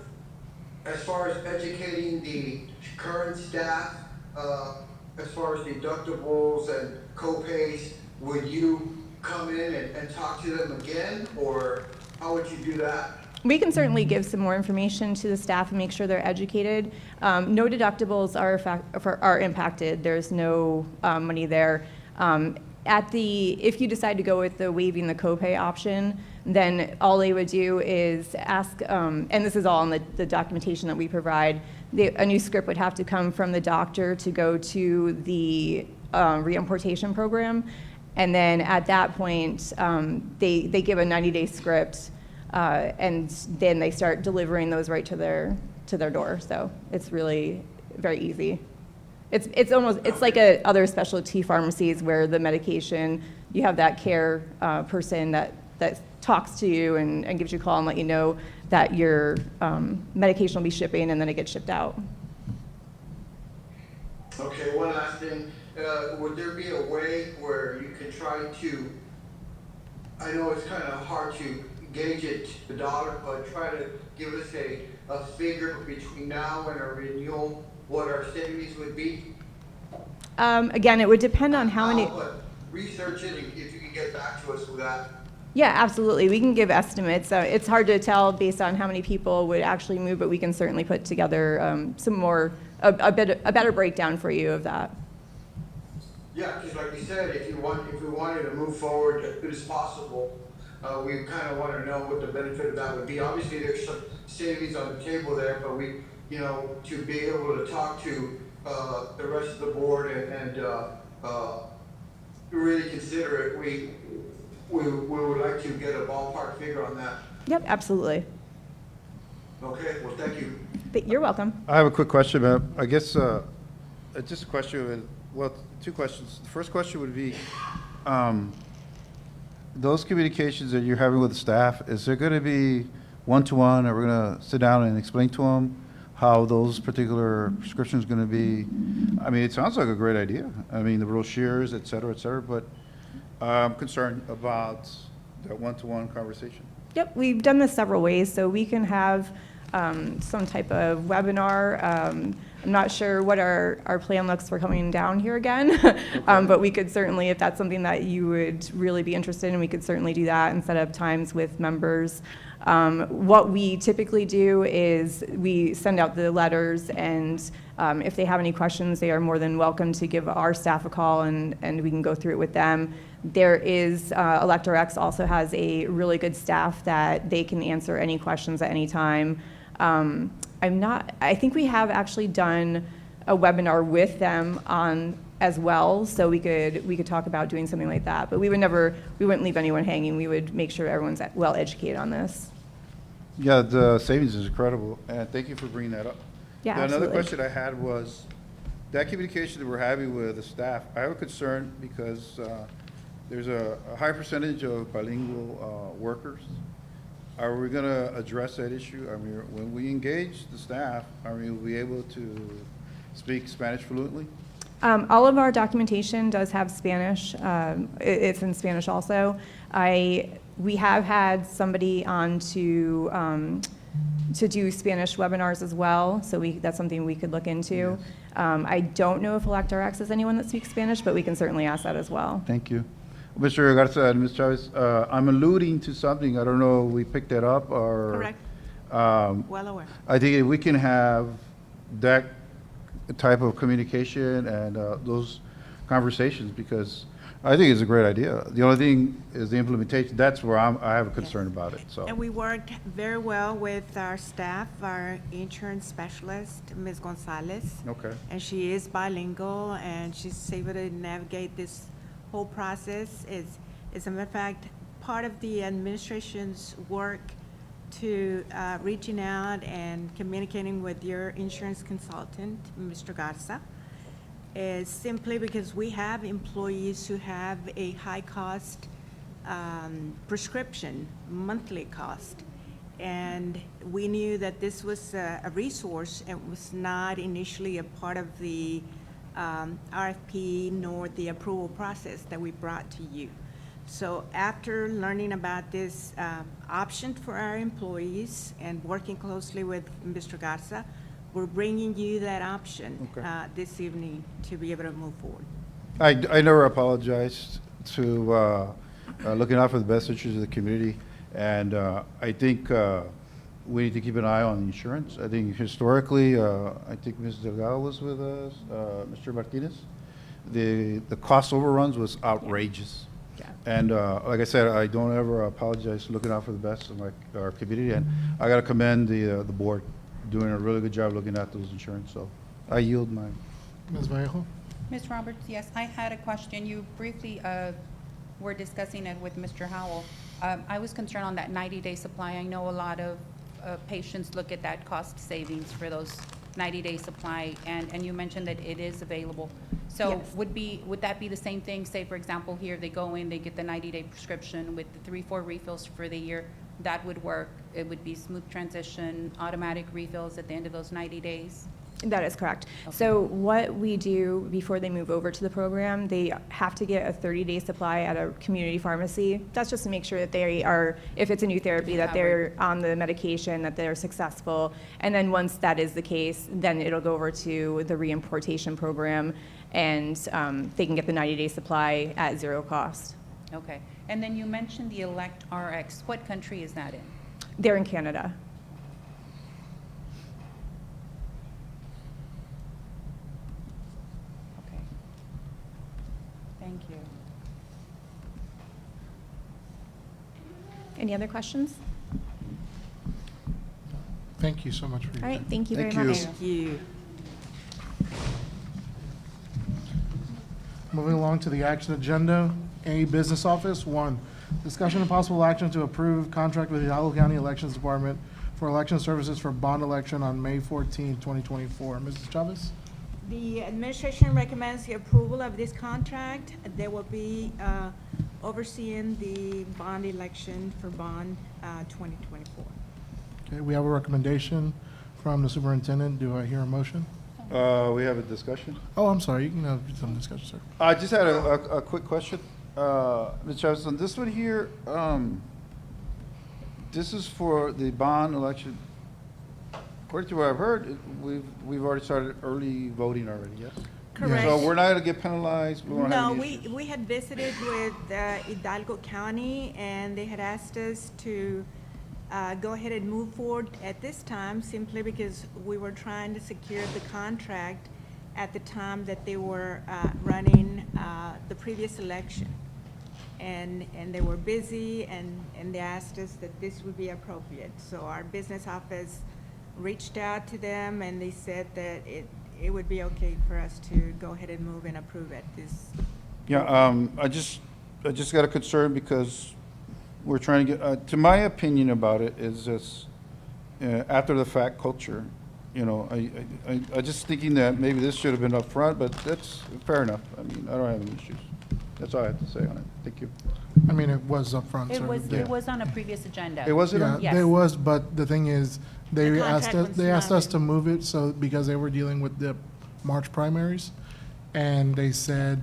as far as educating the current staff, as far as deductibles and co-pays, would you come in and talk to them again, or how would you do that?
We can certainly give some more information to the staff and make sure they're educated. No deductibles are impacted. There's no money there. If you decide to go with the waiving the copay option, then all they would do is ask, and this is all in the documentation that we provide, a new script would have to come from the doctor to go to the reimportation program. And then at that point, they give a 90-day script, and then they start delivering those right to their door. So it's really very easy. It's like other specialty pharmacies where the medication, you have that care person that talks to you and gives you a call and let you know that your medication will be shipping, and then it gets shipped out.
Okay, one last thing. Would there be a way where you could try to, I know it's kind of hard to gauge it to the dollar, but try to give us a figure between now and our renewal, what our savings would be?
Again, it would depend on how many.
Research it, if you can get back to us with that.
Yeah, absolutely. We can give estimates. It's hard to tell based on how many people would actually move, but we can certainly put together a better breakdown for you of that.
Yeah, because like you said, if we wanted to move forward as good as possible, we kind of want to know what the benefit of that would be. Obviously, there's some savings on the table there, but to be able to talk to the rest of the board and really consider it, we would like to get a ballpark figure on that.
Yep, absolutely.
Okay, well, thank you.
You're welcome.
I have a quick question, ma'am. I guess just a question, two questions. The first question would be, those communications that you're having with the staff, is there going to be one-to-one, or we're going to sit down and explain to them how those particular prescriptions are going to be? I mean, it sounds like a great idea. I mean, the brochures, et cetera, but I'm concerned about that one-to-one conversation.
Yep, we've done this several ways, so we can have some type of webinar. I'm not sure what our plan looks for coming down here again, but we could certainly, if that's something that you would really be interested in, we could certainly do that and set up times with members. What we typically do is we send out the letters, and if they have any questions, they are more than welcome to give our staff a call, and we can go through it with them. There is, ElectorX also has a really good staff that they can answer any questions at any time. I think we have actually done a webinar with them on as well, so we could talk about doing something like that. But we wouldn't leave anyone hanging. We would make sure everyone's well educated on this.
Yeah, the savings is incredible, and thank you for bringing that up.
Yeah,
Another
absolutely.
question I had was, that communication that we're having with the staff, I have a concern because there's a high percentage of bilingual workers. Are we going to address that issue? I mean, when we engage the staff, are we be able to speak Spanish fluently?
All of our documentation does have Spanish. It's in Spanish also. We have had somebody on to to do Spanish webinars as well, so that's something we could look into. I don't know if ElectRx has anyone that speaks Spanish, but we can certainly ask that as well.
Thank you. Mr. Garza and Ms. Chavez, I'm alluding to something, I don't know if we picked that up or.
Correct. Well aware.
I think if we can have that type of communication and those conversations, because I think it's a great idea. The only thing is the implementation, that's where I have a concern about it, so.
And we worked very well with our staff, our insurance specialist, Ms. Gonzalez.
Okay.
And she is bilingual, and she's able to navigate this whole process. As a matter of fact, part of the administration's work to reaching out and communicating with your insurance consultant, Mr. Garza, is simply because we have employees who have a high cost prescription, monthly cost. And we knew that this was a resource and was not initially a part of the RFP nor the approval process that we brought to you. So after learning about this option for our employees and working closely with Mr. Garza, we're bringing you that option this evening to be able to move forward.
I never apologized to looking out for the best interests of the community, and I think we need to keep an eye on the insurance. I think historically, I think Ms. Delgado was with us, Mr. Martinez. The cost overruns was outrageous.
Yeah.
And like I said, I don't ever apologize for looking out for the best of our community, and I got to commend the board doing a really good job looking at those insurance. So I yield my.
Ms. Vallejo?
Ms. Roberts, yes, I had a question. You briefly were discussing it with Mr. Howell. I was concerned on that 90-day supply. I know a lot of patients look at that cost savings for those 90-day supply, and you mentioned that it is available. So
Yes.
would that be the same thing? Say, for example, here they go in, they get the 90-day prescription with the 3-4 refills for the year. That would work. It would be smooth transition, automatic refills at the end of those 90 days.
That is correct. So what we do before they move over to the program, they have to get a 30-day supply at a community pharmacy. That's just to make sure that they are, if it's a new therapy, that they're on the medication, that they're successful. And then once that is the case, then it'll go over to the reimportation program, and they can get the 90-day supply at zero cost.
Okay. And then you mentioned the ElectRx. What country is that in?
They're in Canada.
Okay. Thank you.
Any other questions?
Thank you so much for your
All right,
time.
thank you very much.
Thank you.
Moving along to the action agenda, A, Business Office. 1, discussion and possible action to approve contract with the Hidalgo County Elections Department for election services for bond election on May 14, 2024. Mrs. Chavez?
The administration recommends the approval of this contract. They will be overseeing the bond election for bond 2024.
Okay, we have a recommendation from the superintendent. Do I hear a motion?
We have a discussion.
Oh, I'm sorry. You can have some discussion, sir.
I just had a quick question. Ms. Chavez, on this one here, this is for the bond election. According to what I've heard, we've already started early voting already, yes?
Correct.
So we're not going to get penalized? We won't have
No,
any issues?
we had visited with Hidalgo County, and they had asked us to go ahead and move forward at this time, simply because we were trying to secure the contract at the time that they were running the previous election. And they were busy, and they asked us that this would be appropriate. So our business office reached out to them, and they said that it would be okay for us to go ahead and move and approve it.
Yeah, I just got a concern because we're trying to get, to my opinion about it is this after the fact culture. You know, I just thinking that maybe this should have been up front, but that's fair enough. I mean, I don't have any issues. That's all I have to say on it. Thank you.
I mean, it was up front, sir.
It was on a previous agenda.
It was it?
Yeah,
Yes.
it was, but the thing is, they
The
asked
contract
us,
was
they asked
not
us to move it, so, because they were dealing with the March primaries. And they said,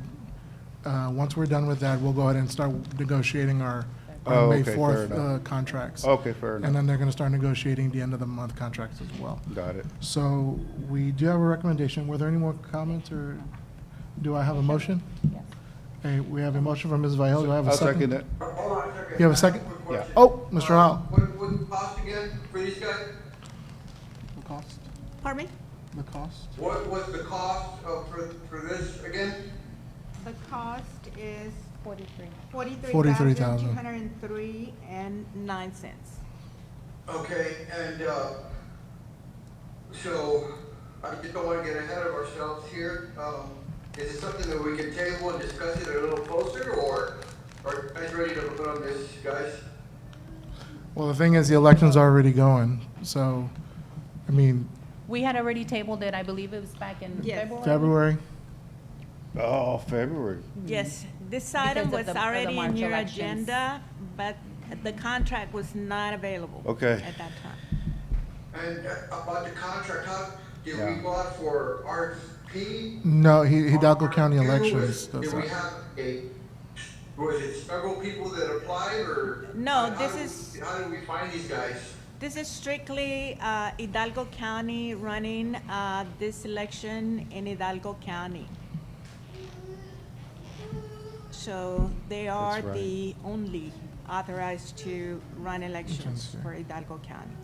once we're done with that, we'll go ahead and start negotiating our
Oh,
May
okay, fair
4th
enough.
contracts.
Okay, fair enough.
And then they're going to start negotiating the end of the month contracts as well.
Got it.
So we do have a recommendation. Were there any more comments, or do I have a motion?
Yes.
Okay, we have a motion from Ms. Vajel. Do I have a
I'll
second?
second it.
Hold on a second.
You have a second?
Yeah.
Oh, Mr. Howell.
What the cost again for these guys?
The cost?
Pardon me?
The cost?
What was the cost for this again?
The cost is
43,000.
43,203.09.
Okay, and, so, I just don't wanna get ahead of ourselves here. Is it something that we can table and discuss it a little closer, or are you guys ready to vote on this, guys?
Well, the thing is, the election's already going, so, I mean,
We had already tabled it, I believe it was back in
Yes.
February.
February.
Oh, February.
Yes, this
Because
item
of
was
the
already
March
in your
elections.
agenda, but the contract was not available.
Okay.
At that time.
And about the contract, how, did
Yeah.
we go out for RFP?
No, Hidalgo County
RFQ?
Elections does
Did we
that.
have was it several people that applied, or?
No,
how did we find these guys?
This is strictly Hidalgo County running this election in Hidalgo County. So they are
right.
the only authorized to run elections for Hidalgo County.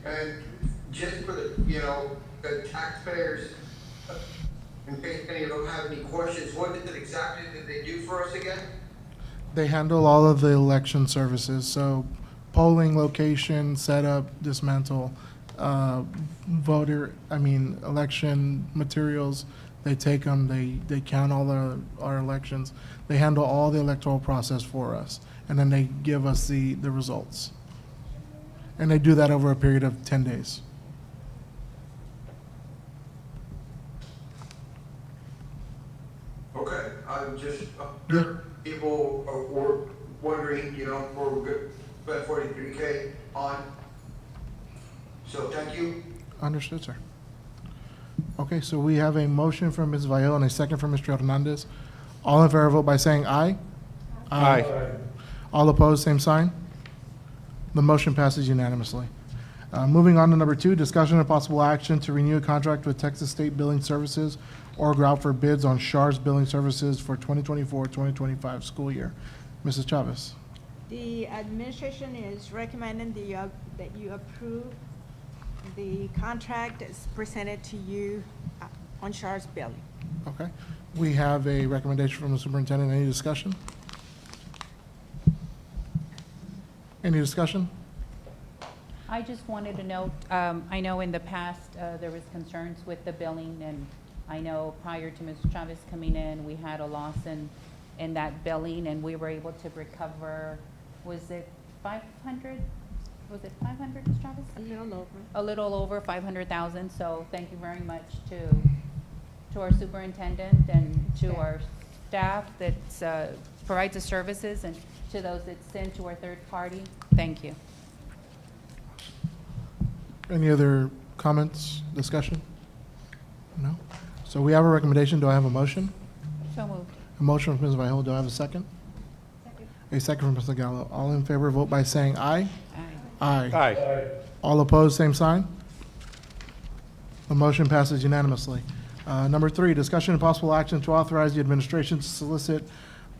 And just for the, the taxpayers, in case any of them have any questions, what is it exactly that they do for us again?
They handle all of the election services, so polling location, setup, dismantle, election materials. They take them, they count all our elections. They handle all the electoral process for us, and then they give us the results. And they do that over a period of 10 days.
Okay, I'm just, people were wondering, where we're good, spend 43K on. So thank you.
Understood, sir. Okay, so we have a motion from Ms. Vajel and a second from Mr. Hernandez. All in favor, vote by saying aye.
Aye.
All opposed, same sign. The motion passes unanimously. Moving on to number 2, discussion and possible action to renew a contract with Texas State Billing Services or go out for bids on SHAR's billing services for 2024-2025 school year. Mrs. Chavez.
The administration is recommending that you approve the contract as presented to you on SHAR's billing.
Okay. We have a recommendation from the superintendent. Any discussion? Any discussion?
I just wanted to note, I know in the past, there was concerns with the billing, and I know prior to Ms. Chavez coming in, we had a loss in that billing, and we were able to recover, was it 500? Was it 500, Ms. Chavez?
A little over.
A little over 500,000, so thank you very much to our superintendent and to our staff that provides the services, and to those that send to our third party. Thank you.
Any other comments, discussion? No? So we have a recommendation. Do I have a motion?
So moved.
A motion from Ms. Vajel. Do I have a second? Second. A second from Mr. Gallo. All in favor, vote by saying aye.
Aye.
Aye.
Aye.
All opposed, same sign. The motion passes unanimously. Number 3, discussion and possible action to authorize the administration to solicit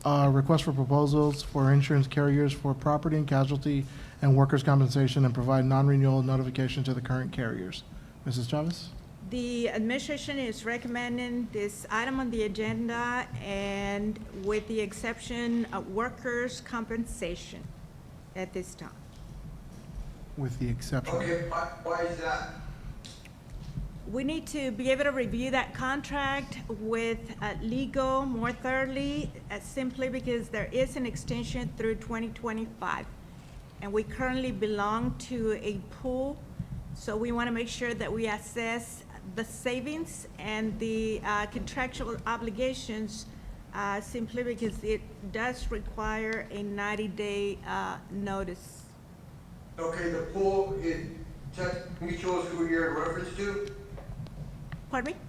requests for proposals for insurance carriers for property and casualty and workers' compensation and provide non-renewal notification to the current carriers. Mrs. Chavez?
The administration is recommending this item on the agenda, and with the exception of workers' compensation at this time.
With the exception.
Okay, why is that?
We need to be able to review that contract with legal more thoroughly, simply because there is an extension through 2025. And we currently belong to a pool, so we want to make sure that we assess the savings and the contractual obligations, simply because it does require a 90-day notice.
Okay, the pool is Texas Mutual who you're in reference to?
Pardon me?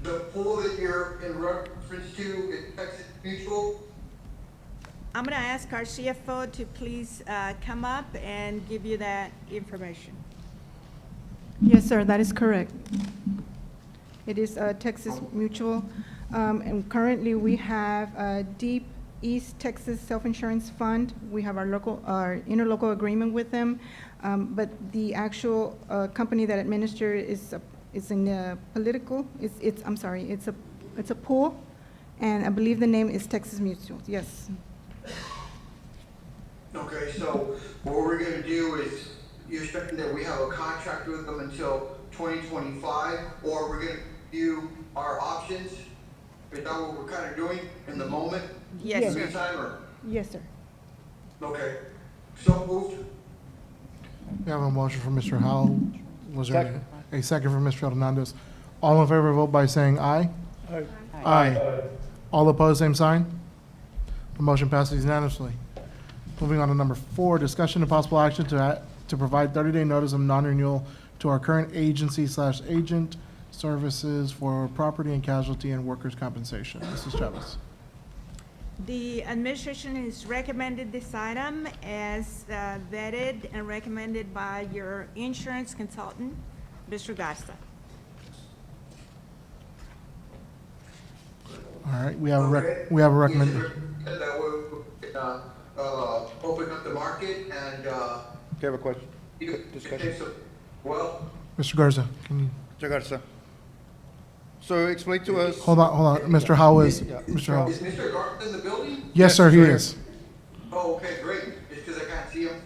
The pool that you're in reference to is Texas Mutual?
I'm going to ask our CFO to please come up and give you that information.
Yes, sir, that is correct. It is Texas Mutual, and currently we have Deep East Texas Self-Insurance Fund. We have our interlocal agreement with them, but the actual company that administers is in political. It's a pool, and I believe the name is Texas Mutual. Yes.
Okay, so what we're gonna do is, you're expecting that we have a contract with them until 2025, or we're gonna view our options? Is that what we're kind of doing in the moment?
Yes,
In
sir.
the meantime, or?
Yes, sir.
Okay, so moved.
We have a motion from Mr. Howell. Was there a second from Mr. Hernandez? All in favor, vote by saying aye.
Aye.
Aye. All opposed, same sign. The motion passes unanimously. Moving on to number 4, discussion and possible action to provide 30-day notice of non-renewal to our current agency/agent services for property and casualty and workers' compensation. Mrs. Chavez.
The administration has recommended this item as vetted and recommended by your insurance consultant, Mr. Garza.
All right, we have a recommendation.
That way, open up the market and,
Do you have a question?
discussion. Well,
Mr. Garza, can you?
Mr. Garza. So explain to us.
Hold on. Mr. Howell is,
Yeah.
Mr. Howell.
is Mr. Garza in the building?
Yes, sir, he is.
Oh, okay, great. It's because I can't see him.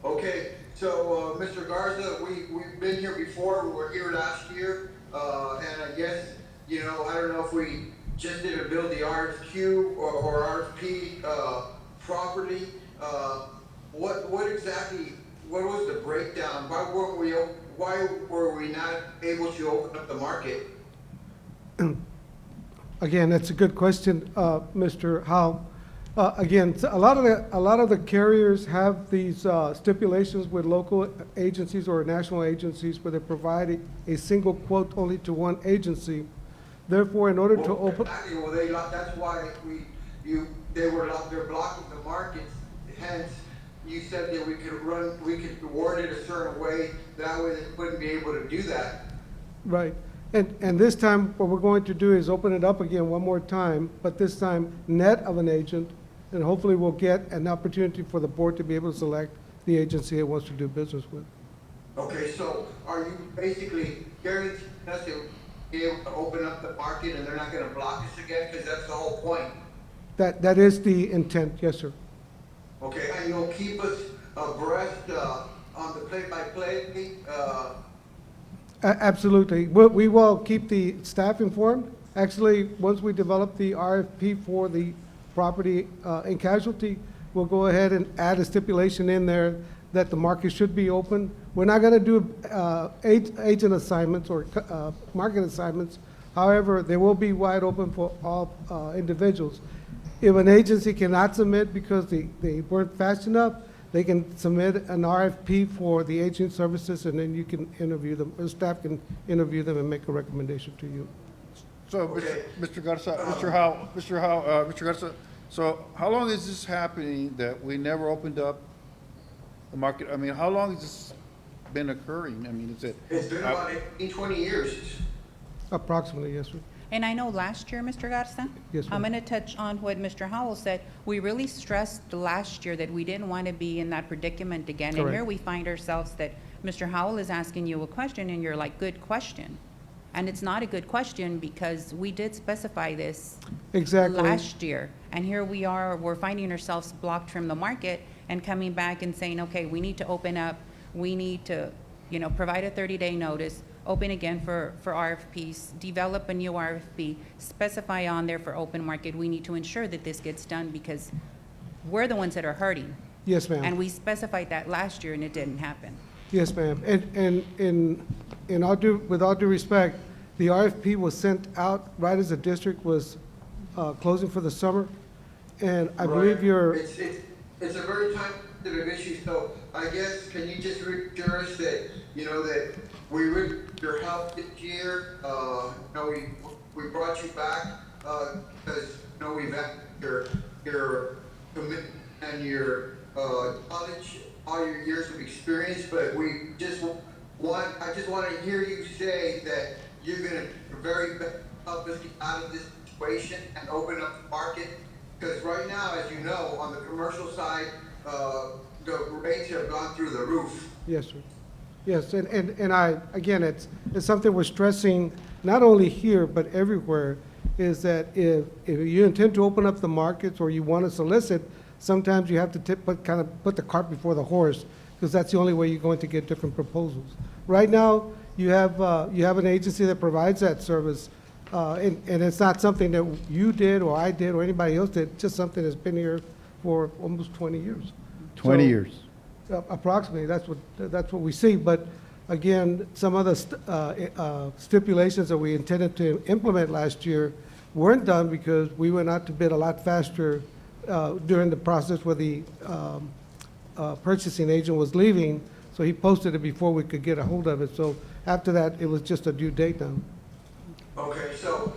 Okay, so, Mr. Garza, we've been here before. We were here last year. And I guess, I don't know if we just didn't build the RFQ or RFP, properly. What was the breakdown? Why were we not able to open up the market?
Again, that's a good question, Mr. Howe. Again, a lot of the carriers have these stipulations with local agencies or national agencies where they provide a single quote only to one agency. Therefore, in order to open.
Exactly, well, that's why they're blocking the markets. Hence, you said that we could word it a certain way, that way they wouldn't be able to do that.
Right. And this time, what we're going to do is open it up again one more time, but this time net of an agent, and hopefully we'll get an opportunity for the board to be able to select the agency it wants to do business with.
Okay, so are you basically guaranteeing us to be able to open up the market and they're not gonna block us again? Because that's the whole point.
That is the intent, yes, sir.
Okay, and you'll keep us abreast on the play-by-play?
Absolutely. We will keep the staff informed. Actually, once we develop the RFP for the property and casualty, we'll go ahead and add a stipulation in there that the market should be open. We're not going to do agent assignments or market assignments. However, they will be wide open for all individuals. If an agency cannot submit because they weren't fast enough, they can submit an RFP for the agent services, and then you can interview them, or staff can interview them and make a recommendation to you.
So, Mr. Garza, Mr. Garza, so how long is this happening that we never opened up the market? I mean, how long has this been occurring? I mean,
It's been about 18, 20 years.
Approximately, yes, sir.
And I know last year, Mr. Garza,
Yes,
I'm
ma'am.
going to touch on what Mr. Howell said. We really stressed last year that we didn't want to be in that predicament again. And
Correct.
here we find ourselves that Mr. Howell is asking you a question and you're like, good question. And it's not a good question because we did specify this
Exactly.
last year. And here we are, we're finding ourselves blocked from the market and coming back and saying, okay, we need to open up, we need to, provide a 30-day notice, open again for RFPs, develop a new RFP, specify on there for open market. We need to ensure that this gets done because we're the ones that are hurting.
Yes, ma'am.
And we specified that last year and it didn't happen.
Yes, ma'am. And with all due respect, the RFP was sent out right as the district was closing for the summer. And I believe
It's a very time-sensitive issue, so I guess, can you just reassure us that, that we really need your help this year? We brought you back, because, we've had your commitment and your knowledge, all your years of experience, but I just want to hear you say that you're going to very best help us get out of this situation and open up the market. Because right now, as you know, on the commercial side, the rates have gone through the roof.
Yes, sir. Yes, and I, again, it's something we're stressing, not only here, but everywhere, is that if you intend to open up the markets or you want to solicit, sometimes you have to put the cart before the horse, because that's the only way you're going to get different proposals. Right now, you have an agency that provides that service, and it's not something that you did or I did or anybody else did, just something that's been here for almost 20 years.
20 years.
Approximately, that's what we see. But again, some of the stipulations that we intended to implement last year weren't done because we went out to bid a lot faster during the process where the purchasing agent was leaving. So he posted it before we could get a hold of it. So after that, it was just a due date now.
Okay, so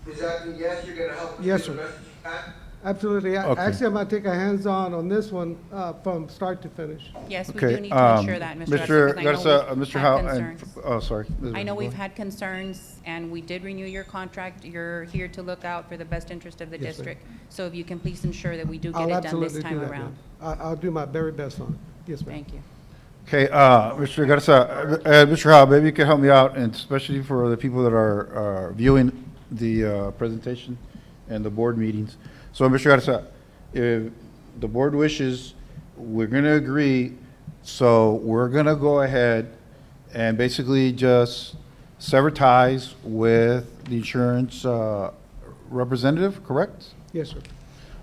is that yes? You're going to help us
Yes,
do the
sir.
best you can?
Absolutely.
Okay.
Actually, I'm going to take a hands-on this one from start to finish.
Yes, we
Okay,
do need to ensure that, Mr. Garza, because I know we've
Mr.
had
Howe,
concerns.
oh, sorry.
I know we've had concerns, and we did renew your contract. You're here to look out for the best interest of the
Yes, ma'am.
district. So if you can please ensure that we do get
I'll
it done
absolutely
this
do
time
that,
around.
ma'am. I'll do my very best on it. Yes, ma'am.
Thank you.
Okay, Mr. Garza, Mr. Howe, maybe you can help me out, and especially for the people that are viewing the presentation and the board meetings. So, Mr. Garza, if the board wishes, we're going to agree, so we're going to go ahead and basically just sever ties with the insurance representative, correct?
Yes, sir.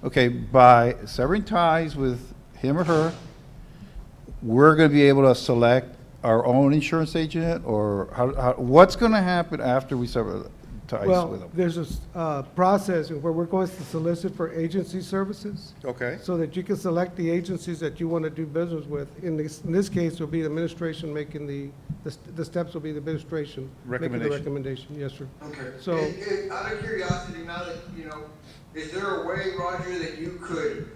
Okay, by severing ties with him or her, we're going to be able to select our own insurance agent, or what's going to happen after we sever ties
Well,
with them?
there's a process where we're going to solicit for agency services.
Okay.
So that you can select the agencies that you want to do business with. In this case, it'll be the administration making the steps will be the administration. Making the recommendation, yes, sir.
Okay.
So,
Out of curiosity, now that, is there a way, Roger, that you could,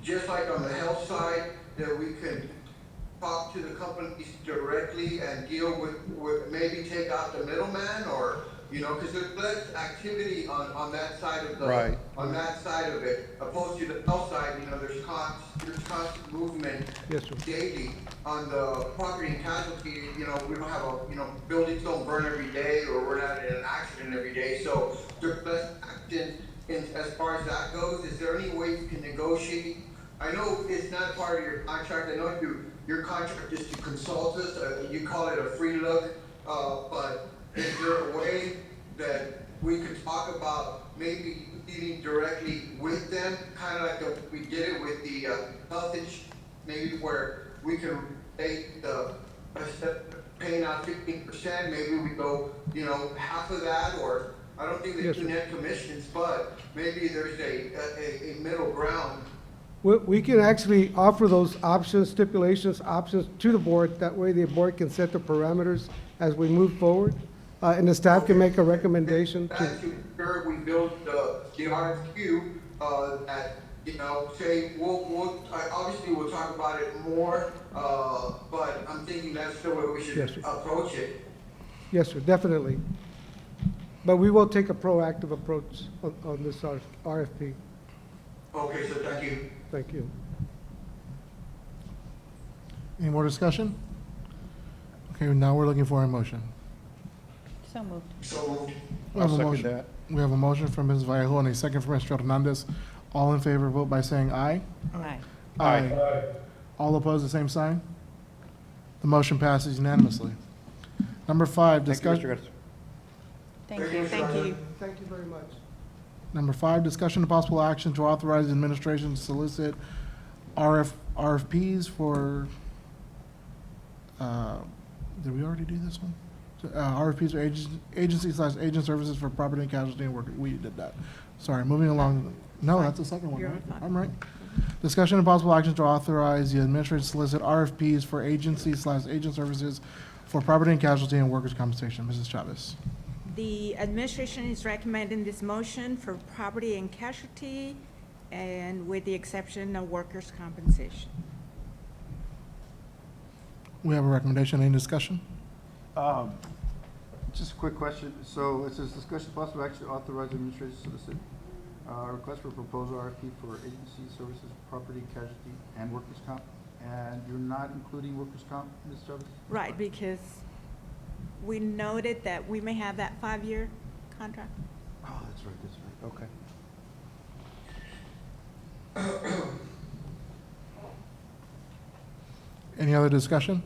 just like on the health side, that we can talk to the companies directly and deal with maybe take out the middleman, or, because there's less activity on that side of on that side of it, opposed to the health side, there's constant movement
yes, sir.
daily. On the property and casualty, we don't have buildings don't burn every day, or we're not in an accident every day, so there's less action as far as that goes. Is there any way you can negotiate? I know it's not part of your contract. I know your contract is to consult us. You call it a free look, but is there a way that we could talk about maybe dealing directly with them, kind of like we did it with the health insurance, maybe where we can take paying out 15%, maybe we go, half of that, or I don't think they
Yes,
do
sir.
net commissions, but maybe there's a middle ground.
We can actually offer those options, stipulations, options to the board. That way the board can set the parameters as we move forward. And the staff can make a recommendation to,
That's where we build the RFQ, that, say, obviously we'll talk about it more, but I'm thinking that's the way we
Yes,
should
sir.
approach it.
yes, sir, definitely. But we will take a proactive approach on this RFP.
Okay, so thank you.
Thank you.
Any more discussion? Okay, now we're looking for a motion.
So moved.
So moved.
We have a
I'll second
motion.
that.
We have a motion from Ms. Vallejo and a second from Mr. Hernandez. All in favor, vote by saying aye.
Aye.
Aye. All opposed, the same sign? The motion passes unanimously. Number 5,
Thank you, Mr.
discussion.
Garza.
Thank you, thank you.
Thank you very much.
Number 5, discussion and possible action to authorize the administration to solicit RFPs for, did we already do this one? RFPs for agency/agent services for property and casualty and work. We did that. Sorry, moving along. No, that's the second one,
You're
right?
fine.
I'm right. Discussion and possible action to authorize the administration to solicit RFPs for agency/agent services for property and casualty and workers' compensation. Mrs. Chavez.
The administration is recommending this motion for property and casualty and with the exception of workers' compensation.
We have a recommendation. Any discussion?
Just a quick question. So it says discussion possible action to authorize administration to solicit request for proposal RFP for agency services, property, casualty, and workers' comp. And you're not including workers' comp, Ms. Chavez?
Right, because we noted that we may have that 5-year contract.
Oh, that's right, okay.
Any other discussion?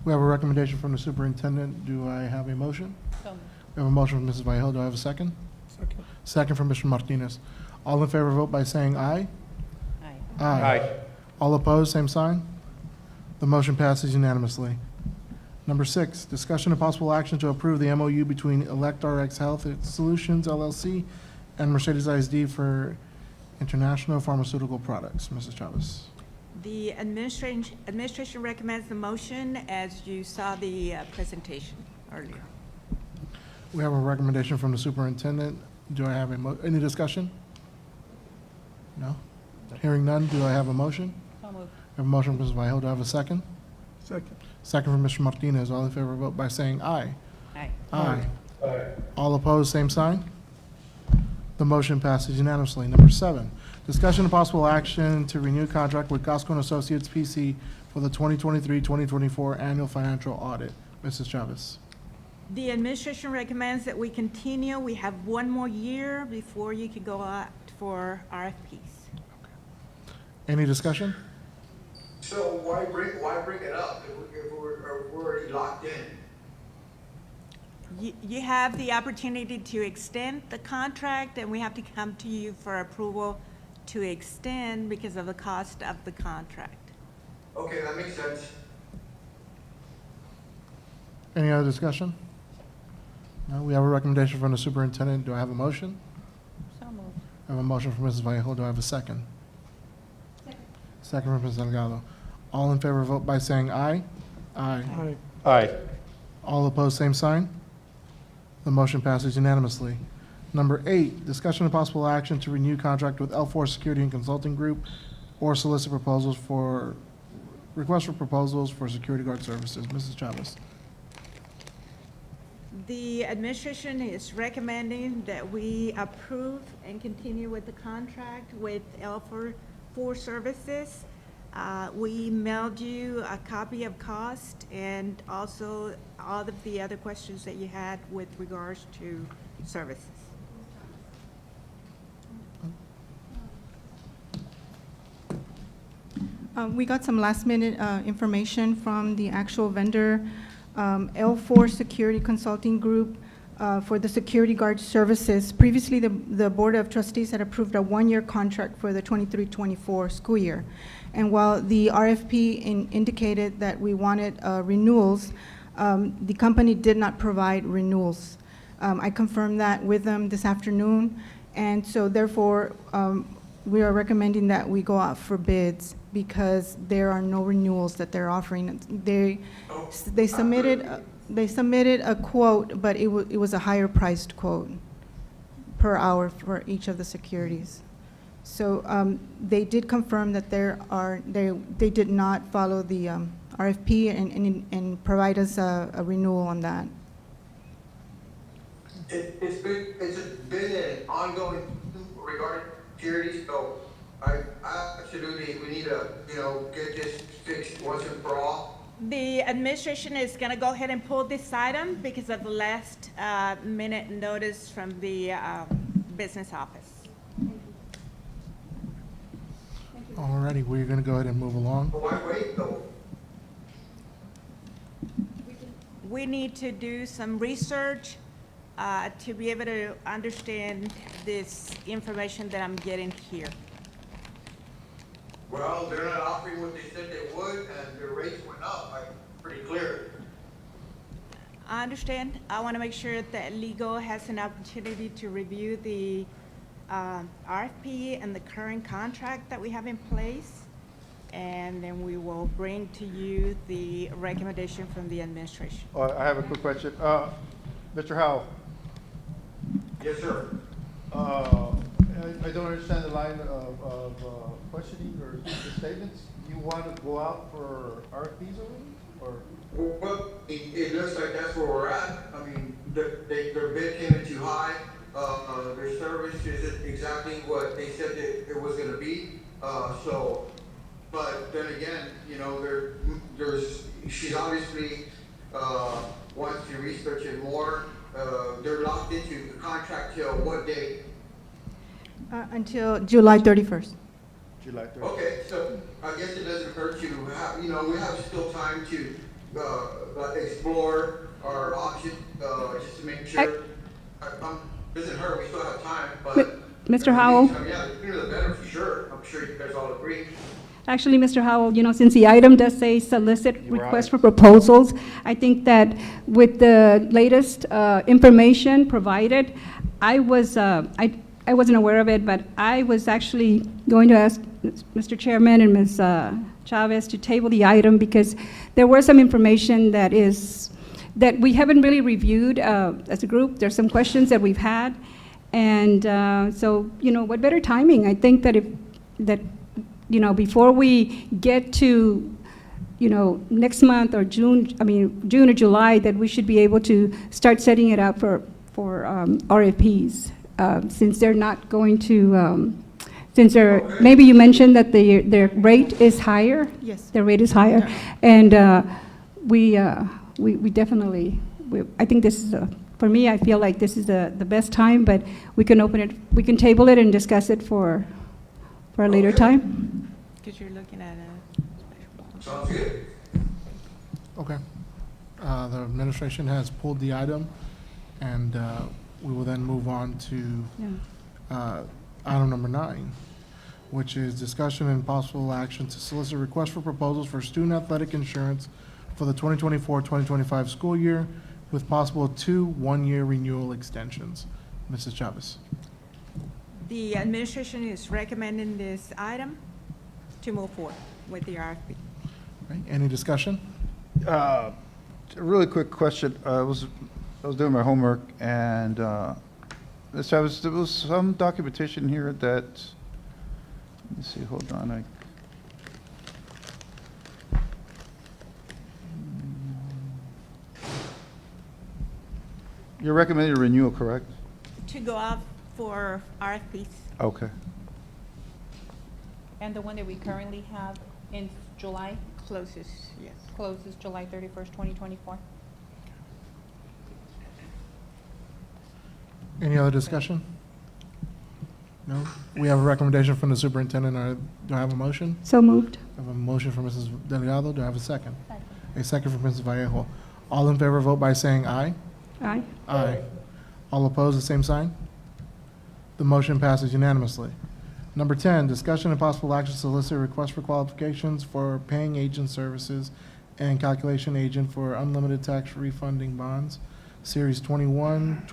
We have a recommendation from the superintendent. Do I have a motion? We have a motion from Mrs. Vallejo. Do I have a second?
Second.
Second from Mr. Martinez. All in favor, vote by saying aye.
Aye.
Aye. All opposed, same sign. The motion passes unanimously. Number 6, discussion and possible action to approve the MOU between ElectRx Health Solutions LLC and Mercedes ISD for international pharmaceutical products. Mrs. Chavez.
The administration recommends the motion as you saw the presentation earlier.
We have a recommendation from the superintendent. Do I have any discussion? No? Hearing none, do I have a motion?
So moved.
I have a motion from Mrs. Vallejo. Do I have a second?
Second.
Second from Mr. Martinez. All in favor, vote by saying aye.
Aye.
Aye. All opposed, same sign. The motion passes unanimously. Number 7, discussion and possible action to renew contract with Costco and Associates PC for the 2023-2024 annual financial audit. Mrs. Chavez.
The administration recommends that we continue. We have 1 more year before you can go out for RFPs.
Any discussion?
So why bring it up if we're already locked in?
You have the opportunity to extend the contract, and we have to come to you for approval to extend because of the cost of the contract.
Okay, that makes sense.
Any other discussion? No, we have a recommendation from the superintendent. Do I have a motion?
So moved.
I have a motion from Mrs. Vallejo. Do I have a second? Second from Mrs. Delgado. All in favor, vote by saying aye. Aye.
Aye.
Aye.
All opposed, same sign. The motion passes unanimously. Number 8, discussion and possible action to renew contract with L4 Security and Consulting Group or solicit request for proposals for security guard services. Mrs. Chavez.
The administration is recommending that we approve and continue with the contract with L4 Services. We mailed you a copy of cost and also all of the other questions that you had with regards to services.
We got some last-minute information from the actual vendor, L4 Security Consulting Group, for the security guard services. Previously, the Board of Trustees had approved a 1-year contract for the 23-24 school year. And while the RFP indicated that we wanted renewals, the company did not provide renewals. I confirmed that with them this afternoon, and so therefore, we are recommending that we go out for bids because there are no renewals that they're offering. They submitted a quote, but it was a higher priced quote per hour for each of the securities. So they did confirm that they did not follow the RFP and provide us a renewal on that.
It's been an ongoing regarding security, so I absolutely, we need to, get this fixed once and for all.
The administration is going to go ahead and pull this item because of the last minute notice from the business office.
Alrighty, we're going to go ahead and move along.
But why wait though?
We need to do some research to be able to understand this information that I'm getting here.
Well, they're not offering what they said they would, and their rates went up, pretty clear.
I understand. I want to make sure that legal has an opportunity to review the RFP and the current contract that we have in place, and then we will bring to you the recommendation from the administration.
I have a quick question. Mr. Howell?
Yes, sir.
I don't understand the line of questioning or statements. You want to go out for RFPs already, or?
Well, it looks like that's where we're at. I mean, their bid came in too high. Their service isn't exactly what they said that it was gonna be. So, but then again, you know, she's obviously, wants to research it more. They're locked into the contract till what date?
Until July 31st.
July 3rd.
Okay, so I guess it doesn't hurt to have, you know, we have still time to explore our options, just to make sure. Doesn't hurt, we still have time, but.
Mr. Howell?
Yeah, the sooner the better for sure. I'm sure you guys all agree.
Actually, Mr. Howell, you know, since the item does say solicit request for proposals, I think that with the latest information provided, I wasn't aware of it, but I was actually going to ask Mr. Chairman and Ms. Chavez to table the item because there was some information that we haven't really reviewed as a group. There's some questions that we've had. And so, you know, what better timing? I think that you know, before we get to, you know, next month or June or July, that we should be able to start setting it up for RFPs. Since they're not going to, maybe you mentioned that their rate is higher?
Yes.
Their rate is higher. And we definitely, I think this is, for me, I feel like this is the best time, but we can table it and discuss it for a later time.
Because you're looking at a
Sounds good.
Okay. The administration has pulled the item, and we will then move on to item number 9, which is discussion and possible action to solicit requests for proposals for student athletic insurance for the 2024-2025 school year with possible 2 one-year renewal extensions. Mrs. Chavez.
The administration is recommending this item to move forward with the RFP.
Right. Any discussion?
A really quick question. I was doing my homework, and Ms. Chavez, there was some documentation here that, let me see, hold on. You're recommending a renewal, correct?
To go out for RFPs.
Okay.
And the one that we currently have in July?
Closes, yes.
Closes July 31st, 2024.
Any other discussion? No? We have a recommendation from the superintendent. Do I have a motion?
So moved.
I have a motion from Mrs. Delgado. Do I have a second?
Second.
A second from Mrs. Vallejo. All in favor, vote by saying aye.
Aye.
Aye. All opposed, the same sign? The motion passes unanimously. Number 10, discussion and possible action to solicit request for qualifications for paying agent services and calculation agent for unlimited tax refunding bonds, Series 2021,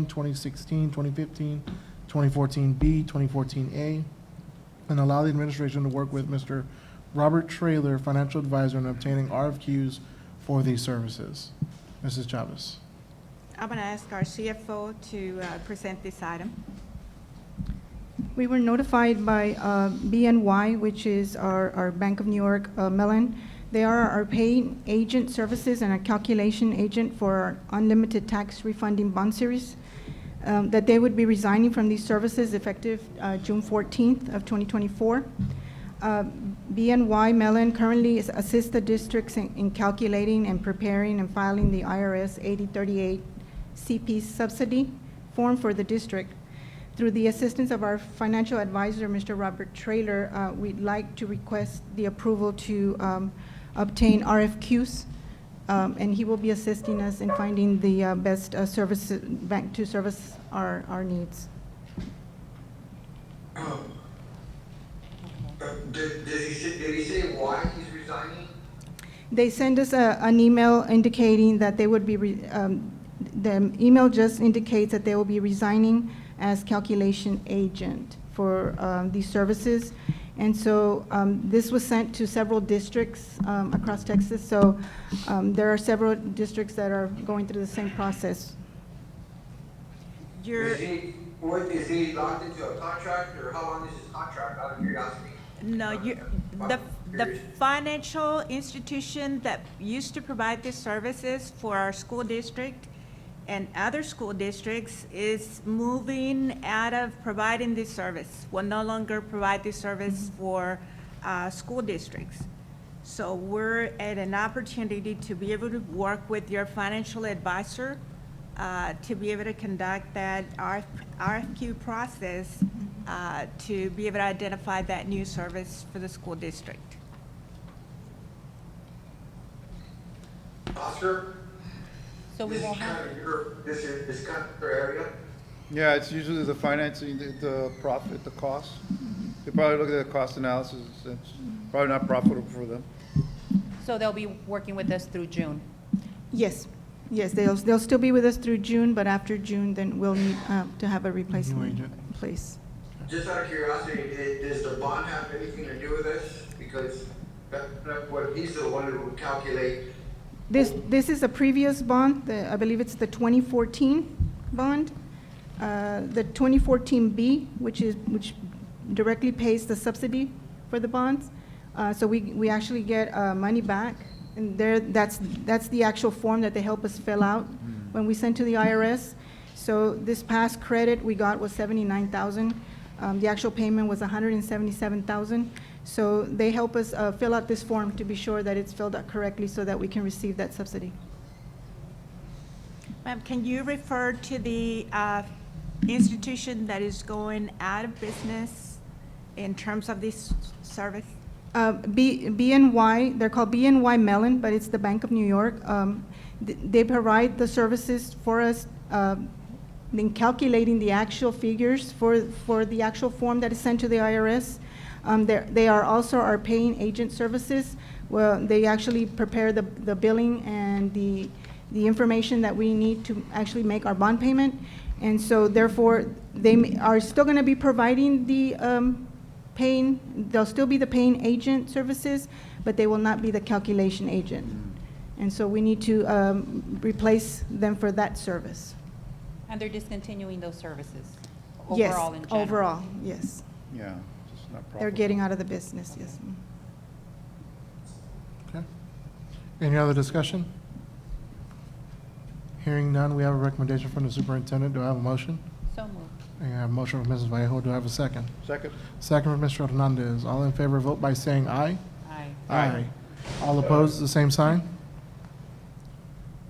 2016, 2015, 2014B, 2014A, and allow the administration to work with Mr. Robert Traylor, financial advisor, in obtaining RFQs for these services. Mrs. Chavez.
I'm going to ask our CFO to present this item.
We were notified by BNY, which is our Bank of New York Mellon. They are our paying agent services and a calculation agent for our unlimited tax refunding bond series, that they would be resigning from these services effective June 14th of 2024. BNY Mellon currently assists the districts in calculating and preparing and filing the IRS 8038 CP subsidy form for the district. Through the assistance of our financial advisor, Mr. Robert Traylor, we'd like to request the approval to obtain RFQs, and he will be assisting us in finding the best bank to service our needs.
Did he say why he's resigning?
They send us an email indicating that they would be, the email just indicates that they will be resigning as calculation agent for these services. And so this was sent to several districts across Texas. So there are several districts that are going through the same process.
Your
what, is he locked into a contract, or how long is his contract, out of curiosity?
No, the financial institution that used to provide these services for our school district and other school districts is moving out of providing this service, will no longer provide this service for school districts. So we're at an opportunity to be able to work with your financial advisor to be able to conduct that RFQ process to be able to identify that new service for the school district.
Oscar?
So we won't have,
This is kind of your area?
Yeah, it's usually the financing, the profit, the cost. They probably look at the cost analysis, it's probably not profitable for them.
so they'll be working with us through June.
Yes, yes, they'll still be with us through June, but after June, then we'll need to have a replacement in place.
Just out of curiosity, does the bond have anything to do with this? Because he's the one who would calculate.
This is a previous bond, I believe it's the 2014 bond, the 2014B, which directly pays the subsidy for the bonds. So we actually get money back, and that's the actual form that they help us fill out when we send to the IRS. So this past credit we got was $79,000. The actual payment was $177,000. So they help us fill out this form to be sure that it's filled out correctly so that we can receive that subsidy.
Ma'am, can you refer to the institution that is going out of business in terms of this service?
BNY, they're called BNY Mellon, but it's the Bank of New York. They provide the services for us in calculating the actual figures for the actual form that is sent to the IRS. They are also our paying agent services. Well, they actually prepare the billing and the information that we need to actually make our bond payment. And so therefore, they are still going to be providing the they'll still be the paying agent services, but they will not be the calculation agent. And so we need to replace them for that service.
And they're discontinuing those services
Yes,
overall in general?
overall, yes.
Yeah, just not profitable.
They're getting out of the business, yes.
Okay. Any other discussion? Hearing none, we have a recommendation from the superintendent. Do I have a motion?
So moved.
I have a motion from Mrs. Vallejo. Do I have a second?
Second.
Second from Mr. Hernandez. All in favor, vote by saying aye.
Aye.
Aye. All opposed, the same sign?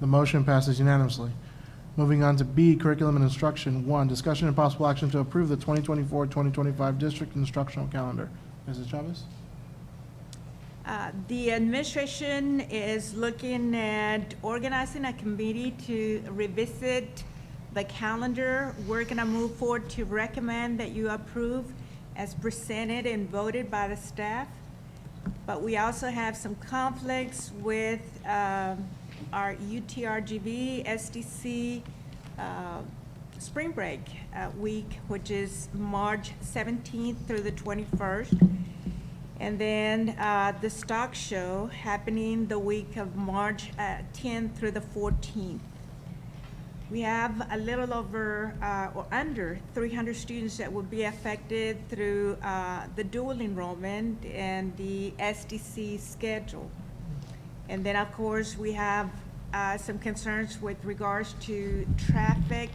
The motion passes unanimously. Moving on to B, Curriculum and Instruction. 1, discussion and possible action to approve the 2024-2025 district instructional calendar. Mrs. Chavez?
The administration is looking at organizing a committee to revisit the calendar. We're going to move forward to recommend that you approve as presented and voted by the staff. But we also have some conflicts with our UTRGV, SDC spring break week, which is March 17th through the 21st. And then the stock show happening the week of March 10th through the 14th. We have a little over or under 300 students that will be affected through the dual enrollment and the SDC schedule. And then, of course, we have some concerns with regards to traffic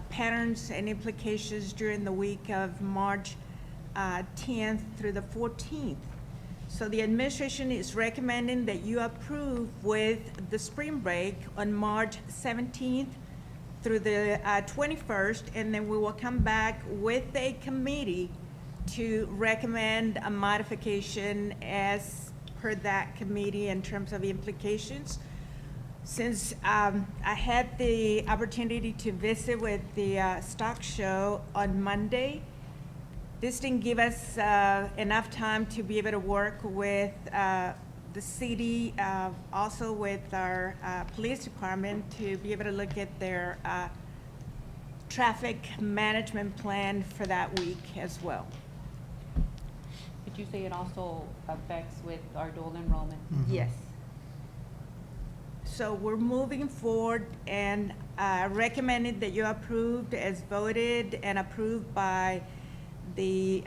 patterns and implications during the week of March 10th through the 14th. So the administration is recommending that you approve with the spring break on March 17th through the 21st, and then we will come back with a committee to recommend a modification as per that committee in terms of implications. Since I had the opportunity to visit with the stock show on Monday, this didn't give us enough time to be able to work with the city, also with our police department, to be able to look at their traffic management plan for that week as well.
Did you say it also affects with our dual enrollment?
Yes. So we're moving forward, and recommended that you approved as voted and approved by the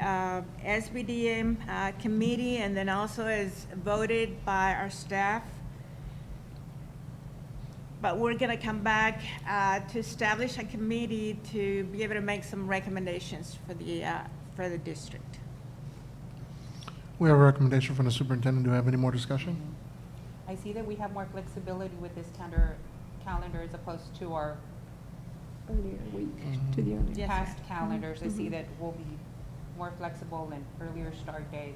SBDM committee, and then also as voted by our staff. But we're going to come back to establish a committee to be able to make some recommendations for the district.
We have a recommendation from the superintendent. Do we have any more discussion?
I see that we have more flexibility with this calendar as opposed to our
Earlier week, to the earlier.
past calendars. I see that we'll be more flexible and earlier start date.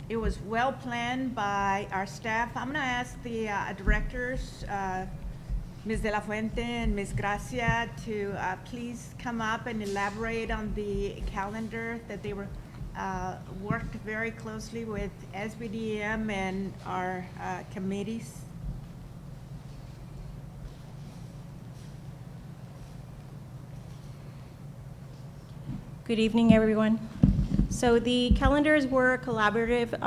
It was well planned by our staff. I'm going to ask the directors, Ms. De La Fuente and Ms. Gracia, to please come up and elaborate on the calendar that they were worked very closely with SBDM and our committees.
Good evening, everyone. So the calendars were a collaborative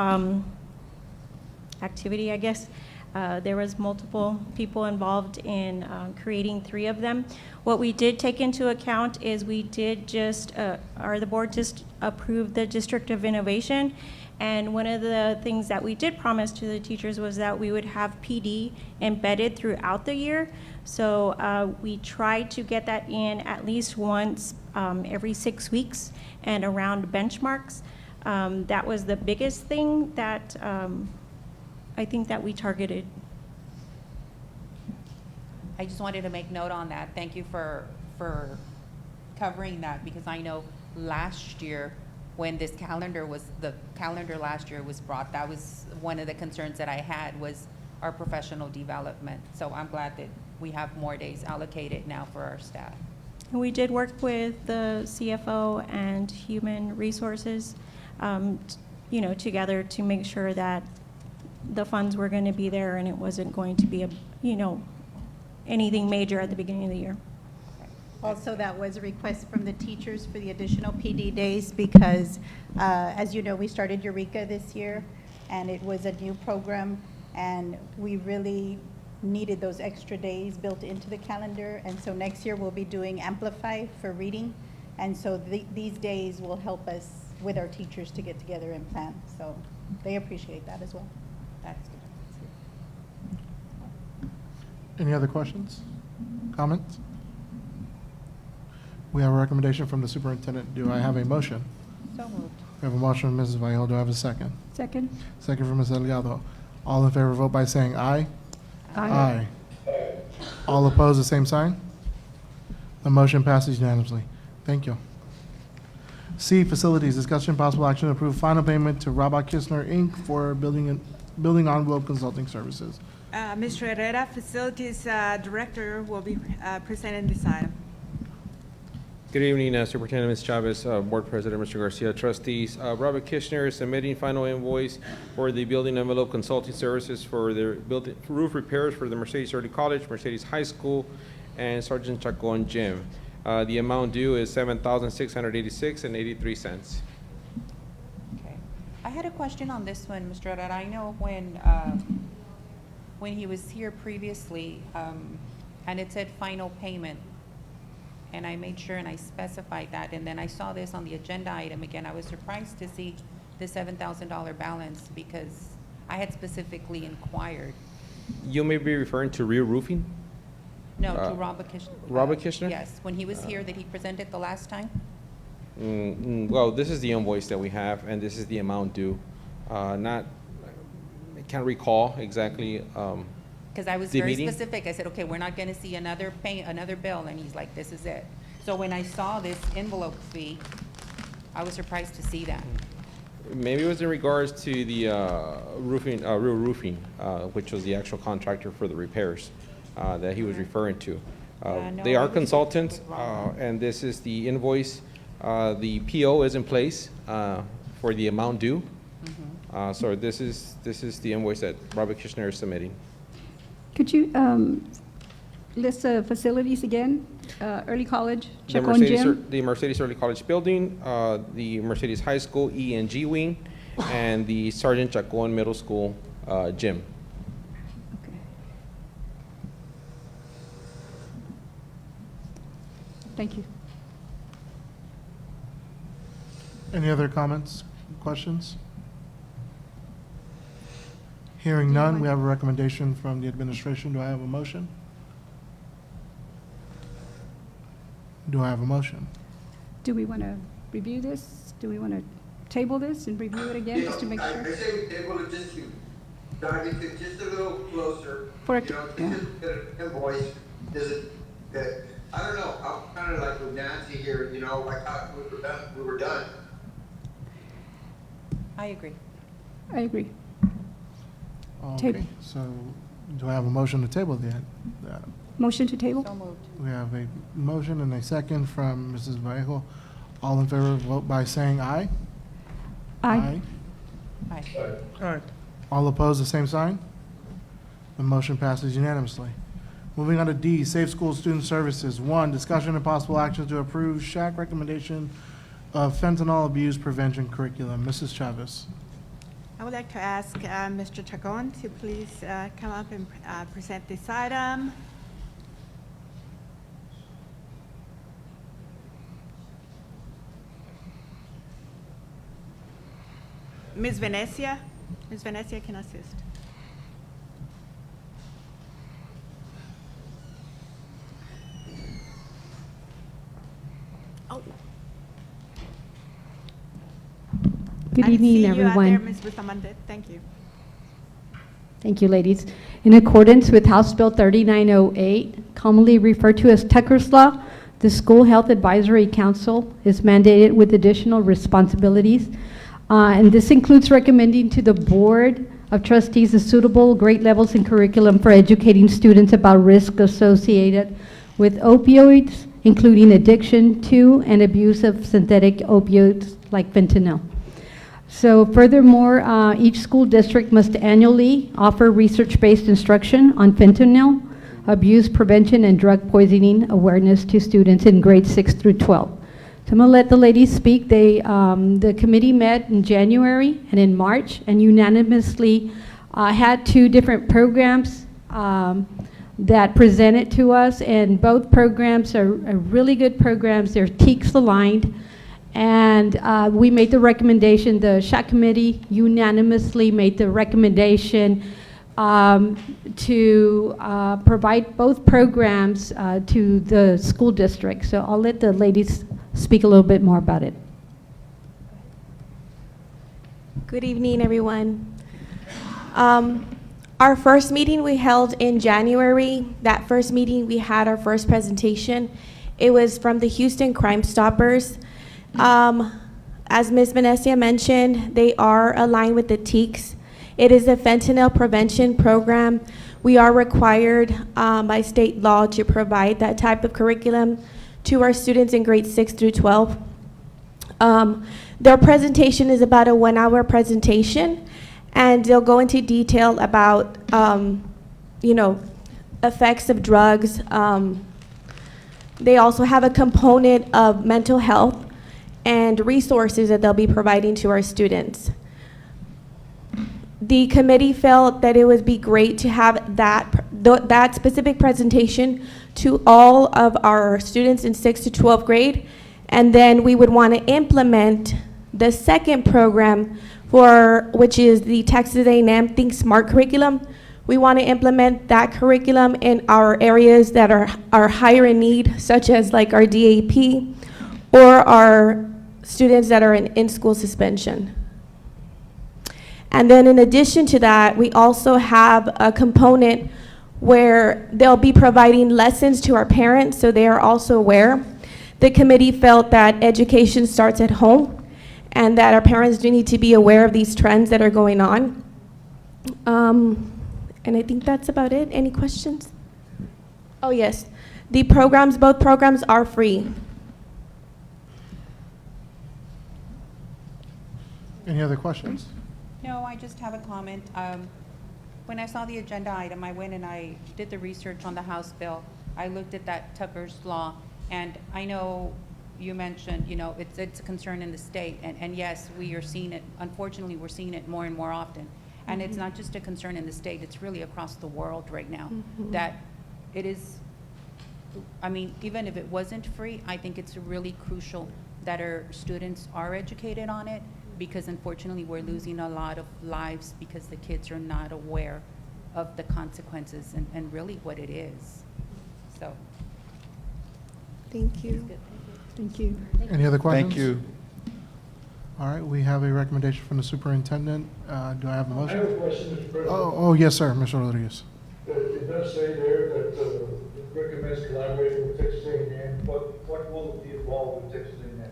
activity, I guess. There was multiple people involved in creating 3 of them. What we did take into account is we did the board just approved the District of Innovation. And one of the things that we did promise to the teachers was that we would have PD embedded throughout the year. So we tried to get that in at least once every 6 weeks and around benchmarks. That was the biggest thing that I think that we targeted.
I just wanted to make note on that. Thank you for covering that, because I know last year when the calendar last year was brought, that was one of the concerns that I had, was our professional development. So I'm glad that we have more days allocated now for our staff.
And we did work with the CFO and Human Resources, together to make sure that the funds were going to be there and it wasn't going to be anything major at the beginning of the year.
Also, that was a request from the teachers for the additional PD days because, as you know, we started Eureka this year, and it was a new program, and we really needed those extra days built into the calendar. And so next year we'll be doing Amplify for reading, and so these days will help us with our teachers to get together and plan. So they appreciate that as well.
That's good.
Any other questions, comments? We have a recommendation from the superintendent. Do I have a motion?
So moved.
We have a motion from Mrs. Vallejo. Do I have a second?
Second.
Second from Ms. Delgado. All in favor, vote by saying aye.
Aye.
All opposed, the same sign. The motion passes unanimously. Thank you. C, facilities, discussion possible action to approve final payment to Rabah Kistner, Inc. for building envelope consulting services.
Mr. Herrera, Facilities Director, will be presenting this item.
Good evening, Superintendent Ms. Chavez, Board President Mr. Garcia, trustees. Robert Kishner is submitting final invoice for the building envelope consulting services for the roof repairs for the Mercedes Early College, Mercedes High School, and Sergeant Chacon Gym. The amount due is $7,686.83.
Okay. I had a question on this one, Mr. Herrera. I know when he was here previously, and it said final payment, and I made sure and I specified that, and then I saw this on the agenda item again. I was surprised to see the $7,000 balance because I had specifically inquired.
You may be referring to rear roofing?
No, to Robert Kishner.
Robert Kishner?
Yes, when he was here that he presented the last time.
Well, this is the invoice that we have, and this is the amount due. I can't recall exactly.
Because I was very specific. I said, okay, we're not going to see another bill, and he's like, this is it. So when I saw this envelope fee, I was surprised to see that.
Maybe it was in regards to the roofing, real roofing, which was the actual contractor for the repairs that he was referring to.
No,
they are consultants, and this is the invoice. The PO is in place for the amount due. So this is the invoice that Robert Kishner is submitting.
Could you list the facilities again? Early College,
The Mercedes Early College building, the Mercedes High School E and G wing, and the Sergeant Chacon Middle School gym.
Thank you.
Any other comments, questions? Hearing none, we have a recommendation from the administration. Do I have a motion? Do I have a motion?
Do we want to review this? Do we want to table this and review it again, just to make
I
sure?
say we table it just to dive into it just a little closer.
For
You know, just to get an invoice, is it, I don't know, I'm kind of like with Nancy here, you know, I thought we were done.
I agree.
I agree.
Okay,
Table.
so do I have a motion to table the
Motion to table?
So moved.
We have a motion and a second from Mrs. Vallejo. All in favor, vote by saying aye.
Aye.
Aye.
All right.
All opposed, the same sign? The motion passes unanimously. Moving on to D, Safe School Student Services. 1, discussion and possible action to approve SHAC recommendation of fentanyl abuse prevention curriculum. Mrs. Chavez.
I would like to ask Mr. Chacon to please come up and present this item. Ms. Venecia can assist. Oh.
Good
I
evening,
see you out there,
everyone.
Ms. Bustamante. Thank you.
Thank you, ladies. In accordance with House Bill 3908, commonly referred to as Tucker's Law, the School Health Advisory Council is mandated with additional responsibilities. And this includes recommending to the Board of Trustees the suitable grade levels and curriculum for educating students about risk associated with opioids, including addiction to and abuse of synthetic opioids like fentanyl. So furthermore, each school district must annually offer research-based instruction on fentanyl, abuse prevention, and drug poisoning awareness to students in grades 6 through 12. So I'm going to let the ladies speak. The committee met in January and in March and unanimously had 2 different programs that presented to us, and both programs are really good programs. They're TEKS aligned. And we made the recommendation, the SHAC committee unanimously made the recommendation to provide both programs to the school district. So I'll let the ladies speak a little bit more about it.
Good evening, everyone. Our first meeting we held in January. That first meeting, we had our first presentation. It was from the Houston Crime Stoppers. As Ms. Venecia mentioned, they are aligned with the TEKS. It is a fentanyl prevention program. We are required by state law to provide that type of curriculum to our students in grades 6 through 12. Their presentation is about a 1-hour presentation, and they'll go into detail about, effects of drugs. They also have a component of mental health and resources that they'll be providing to our students. The committee felt that it would be great to have that specific presentation to all of our students in 6th to 12th grade, and then we would want to implement the second program which is the Texas A&M Think Smart curriculum. We want to implement that curriculum in our areas that are higher in need, such as like our DAP or our students that are in school suspension. And then in addition to that, we also have a component where they'll be providing lessons to our parents, so they are also aware. The committee felt that education starts at home and that our parents do need to be aware of these trends that are going on. And I think that's about it. Any questions? Oh, yes. Both programs are free.
Any other questions?
No, I just have a comment. When I saw the agenda item, I went and I did the research on the House bill. I looked at that Tucker's Law, and I know you mentioned, it's a concern in the state, and yes, we are seeing it, unfortunately, we're seeing it more and more often. And it's not just a concern in the state, it's really across the world right now, that it is I mean, even if it wasn't free, I think it's really crucial that our students are educated on it, because unfortunately, we're losing a lot of lives because the kids are not aware of the consequences and really what it is. So.
Thank you.
Thank you.
Any other questions?
Thank you.
All right, we have a recommendation from the superintendent. Do I have a motion?
I have a question, Mr. President.
Oh, yes, sir, Mr. Rodriguez.
It does say there that it recommends collaborating with Texas A&M. What will be involved with Texas A&M?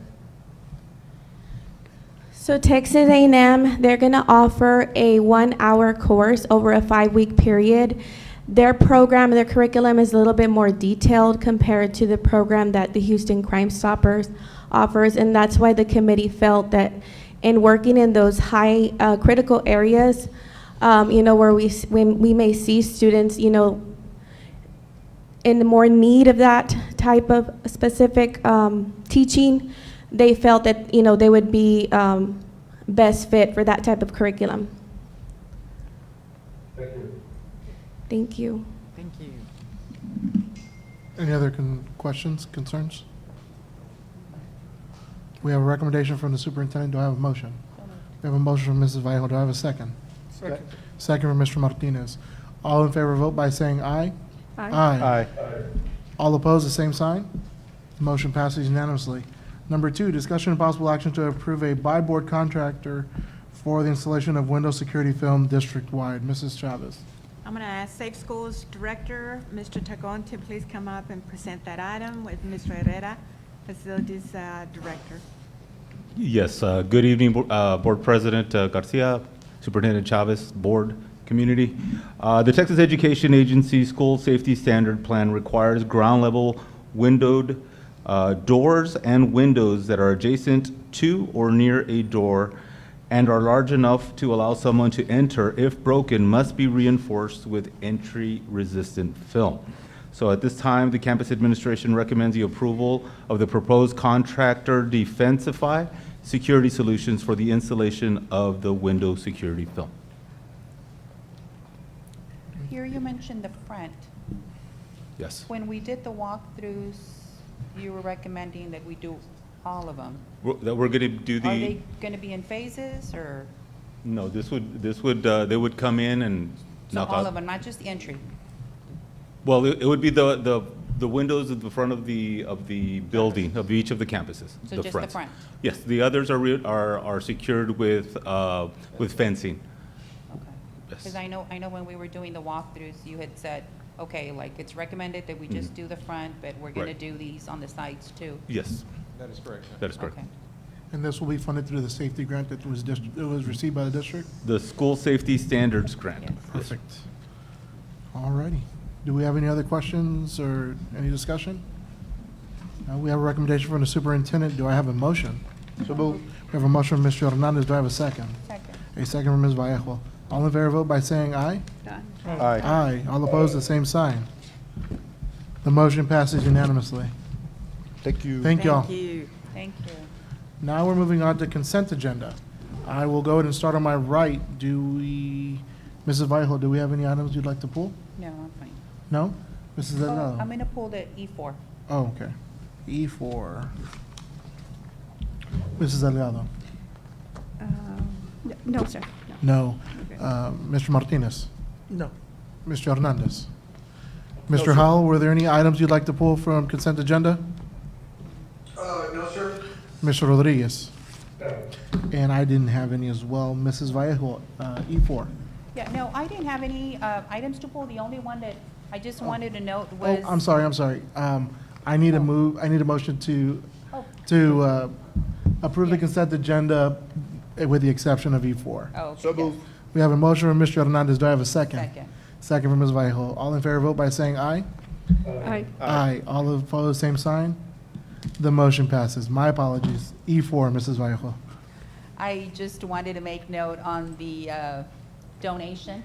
So Texas A&M, they're going to offer a 1-hour course over a 5-week period. Their program, their curriculum is a little bit more detailed compared to the program that the Houston Crime Stoppers offers, and that's why the committee felt that in working in those high critical areas, where we may see students, in more need of that type of specific teaching, they felt that, they would be best fit for that type of curriculum.
Thank you.
Thank you.
Thank you.
Any other questions, concerns? We have a recommendation from the superintendent. Do I have a motion? We have a motion from Mrs. Vallejo. Do I have a second?
Second.
Second from Mr. Martinez. All in favor, vote by saying aye.
Aye.
Aye. All opposed, the same sign. The motion passes unanimously. Number 2, discussion and possible action to approve a by-board contractor for the installation of window security film district-wide. Mrs. Chavez.
I'm going to ask Safe Schools Director, Mr. Tagon, to please come up and present that item with Mr. Herrera, Facilities Director.
Yes, good evening, Board President Garcia, Superintendent Chavez, Board, Community. The Texas Education Agency School Safety Standard Plan requires ground-level windowed doors and windows that are adjacent to or near a door and are large enough to allow someone to enter, if broken, must be reinforced with entry-resistant film. So at this time, the campus administration recommends the approval of the proposed contractor Defensify Security Solutions for the installation of the window security film.
Here you mentioned the front.
Yes.
When we did the walkthroughs, you were recommending that we do all of them.
That we're going to do the.
Are they going to be in phases, or?
No, this would, they would come in and
So
knock
all
out.
of them, not just the entry?
Well, it would be the windows at the front of the building, of each of the campuses.
So just the
fronts.
front?
Yes, the others are secured with fencing.
Because I know when we were doing the walkthroughs, you had said, okay, like, it's recommended that we just do the front, but we're going to
Right.
do these on the sides too.
Yes.
That is correct.
That is correct.
Okay.
And this will be funded through the safety grant that was received by the district?
The School Safety Standards Grant.
Yes.
Perfect. All righty. Do we have any other questions or any discussion? We have a recommendation from the superintendent. Do I have a motion? So moved. We have a motion from Mr. Hernandez. Do I have a second?
Second.
A second from Ms. Vallejo. All in favor, vote by saying aye.
Aye.
Aye. All opposed, the same sign. The motion passes unanimously.
Thank you.
Thank y'all.
Thank you.
Thank you.
Now we're moving on to consent agenda. I will go ahead and start on my right. Mrs. Vallejo, do we have any items you'd like to pull?
No, I'm fine.
No? Mrs.
Oh,
Delgado?
I'm going to pull the E4.
Oh, okay. E4. Mrs. Delgado?
No, sir.
No.
Okay.
Mr. Martinez?
No.
Mr. Hernandez? Mr. Howell, were there any items you'd like to pull from consent agenda?
No, sir.
Mr. Rodriguez? And I didn't have any as well. Mrs. Vallejo, E4.
Yeah, no, I didn't have any items to pull. The only one that I just wanted to note was.
Oh, I'm sorry. I need a motion to approve the consent agenda with the exception of E4.
Oh, okay, yes.
We have a motion from Mr. Hernandez. Do I have a second?
Second.
Second from Ms. Vallejo. All in favor, vote by saying aye.
Aye.
Aye. All opposed, same sign. The motion passes. My apologies. E4, Mrs. Vallejo.
I just wanted to make note on the donation.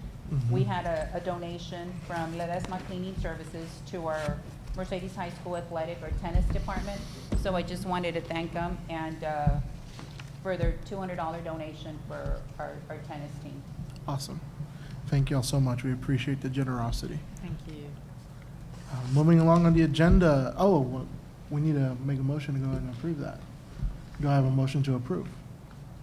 We had a donation from Ledesma Cleaning Services to our Mercedes High School Athletic or Tennis Department. So I just wanted to thank them and for their $200 donation for our tennis team.
Awesome. Thank you all so much. We appreciate the generosity.
Thank you.
Moving along on the agenda, we need to make a motion to go ahead and approve that. Do I have a motion to approve?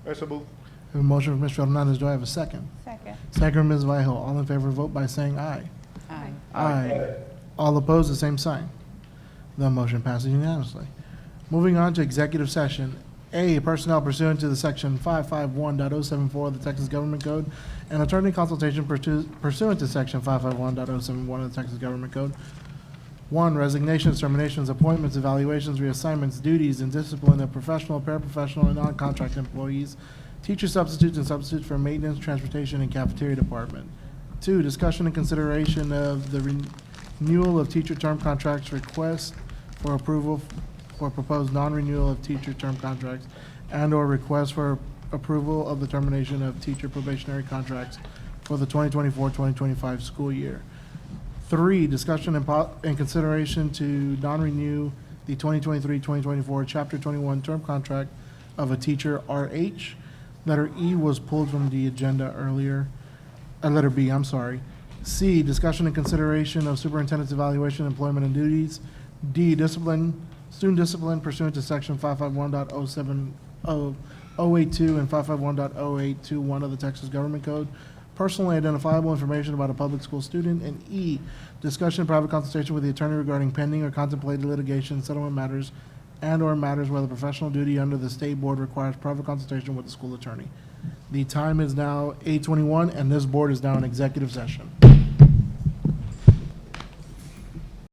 I so move.
I have a motion from Mr. Hernandez. Do I have a second?
Second.
Second, Ms. Viejo. All in favor, vote by saying aye.
Aye.
Aye. All opposed, the same sign. The motion passes unanimously. Moving on to executive session. A, personnel pursuant to the section 551.074 of the Texas Government Code and attorney consultation pursuant to section 551.071 of the Texas Government Code. 1, resignations, terminations, appointments, evaluations, reassignments, duties, and discipline of professional, paraprofessional, and non-contract employees, teacher substitutes and substitutes for maintenance, transportation, and cafeteria department. 2, discussion and consideration of the renewal of teacher term contracts, request for approval for proposed non-renewal of teacher term contracts, and/or request for approval of the termination of teacher probationary contracts for the 2024-2025 school year. 3, discussion and consideration to non-renew the 2023-2024 Chapter 21 term contract of a teacher RH. Letter E was pulled from the agenda earlier. Letter B, I'm sorry. C, discussion and consideration of superintendent's evaluation, employment, and duties. D, student discipline pursuant to section 551.08082 and 551.0821 of the Texas Government Code. Personally identifiable information about a public school student. And E, discussion and private consultation with the attorney regarding pending or contemplated litigation, settlement matters, and/or matters where the professional duty under the state board requires private consultation with the school attorney. The time is now 8:21, and this board is now in executive session.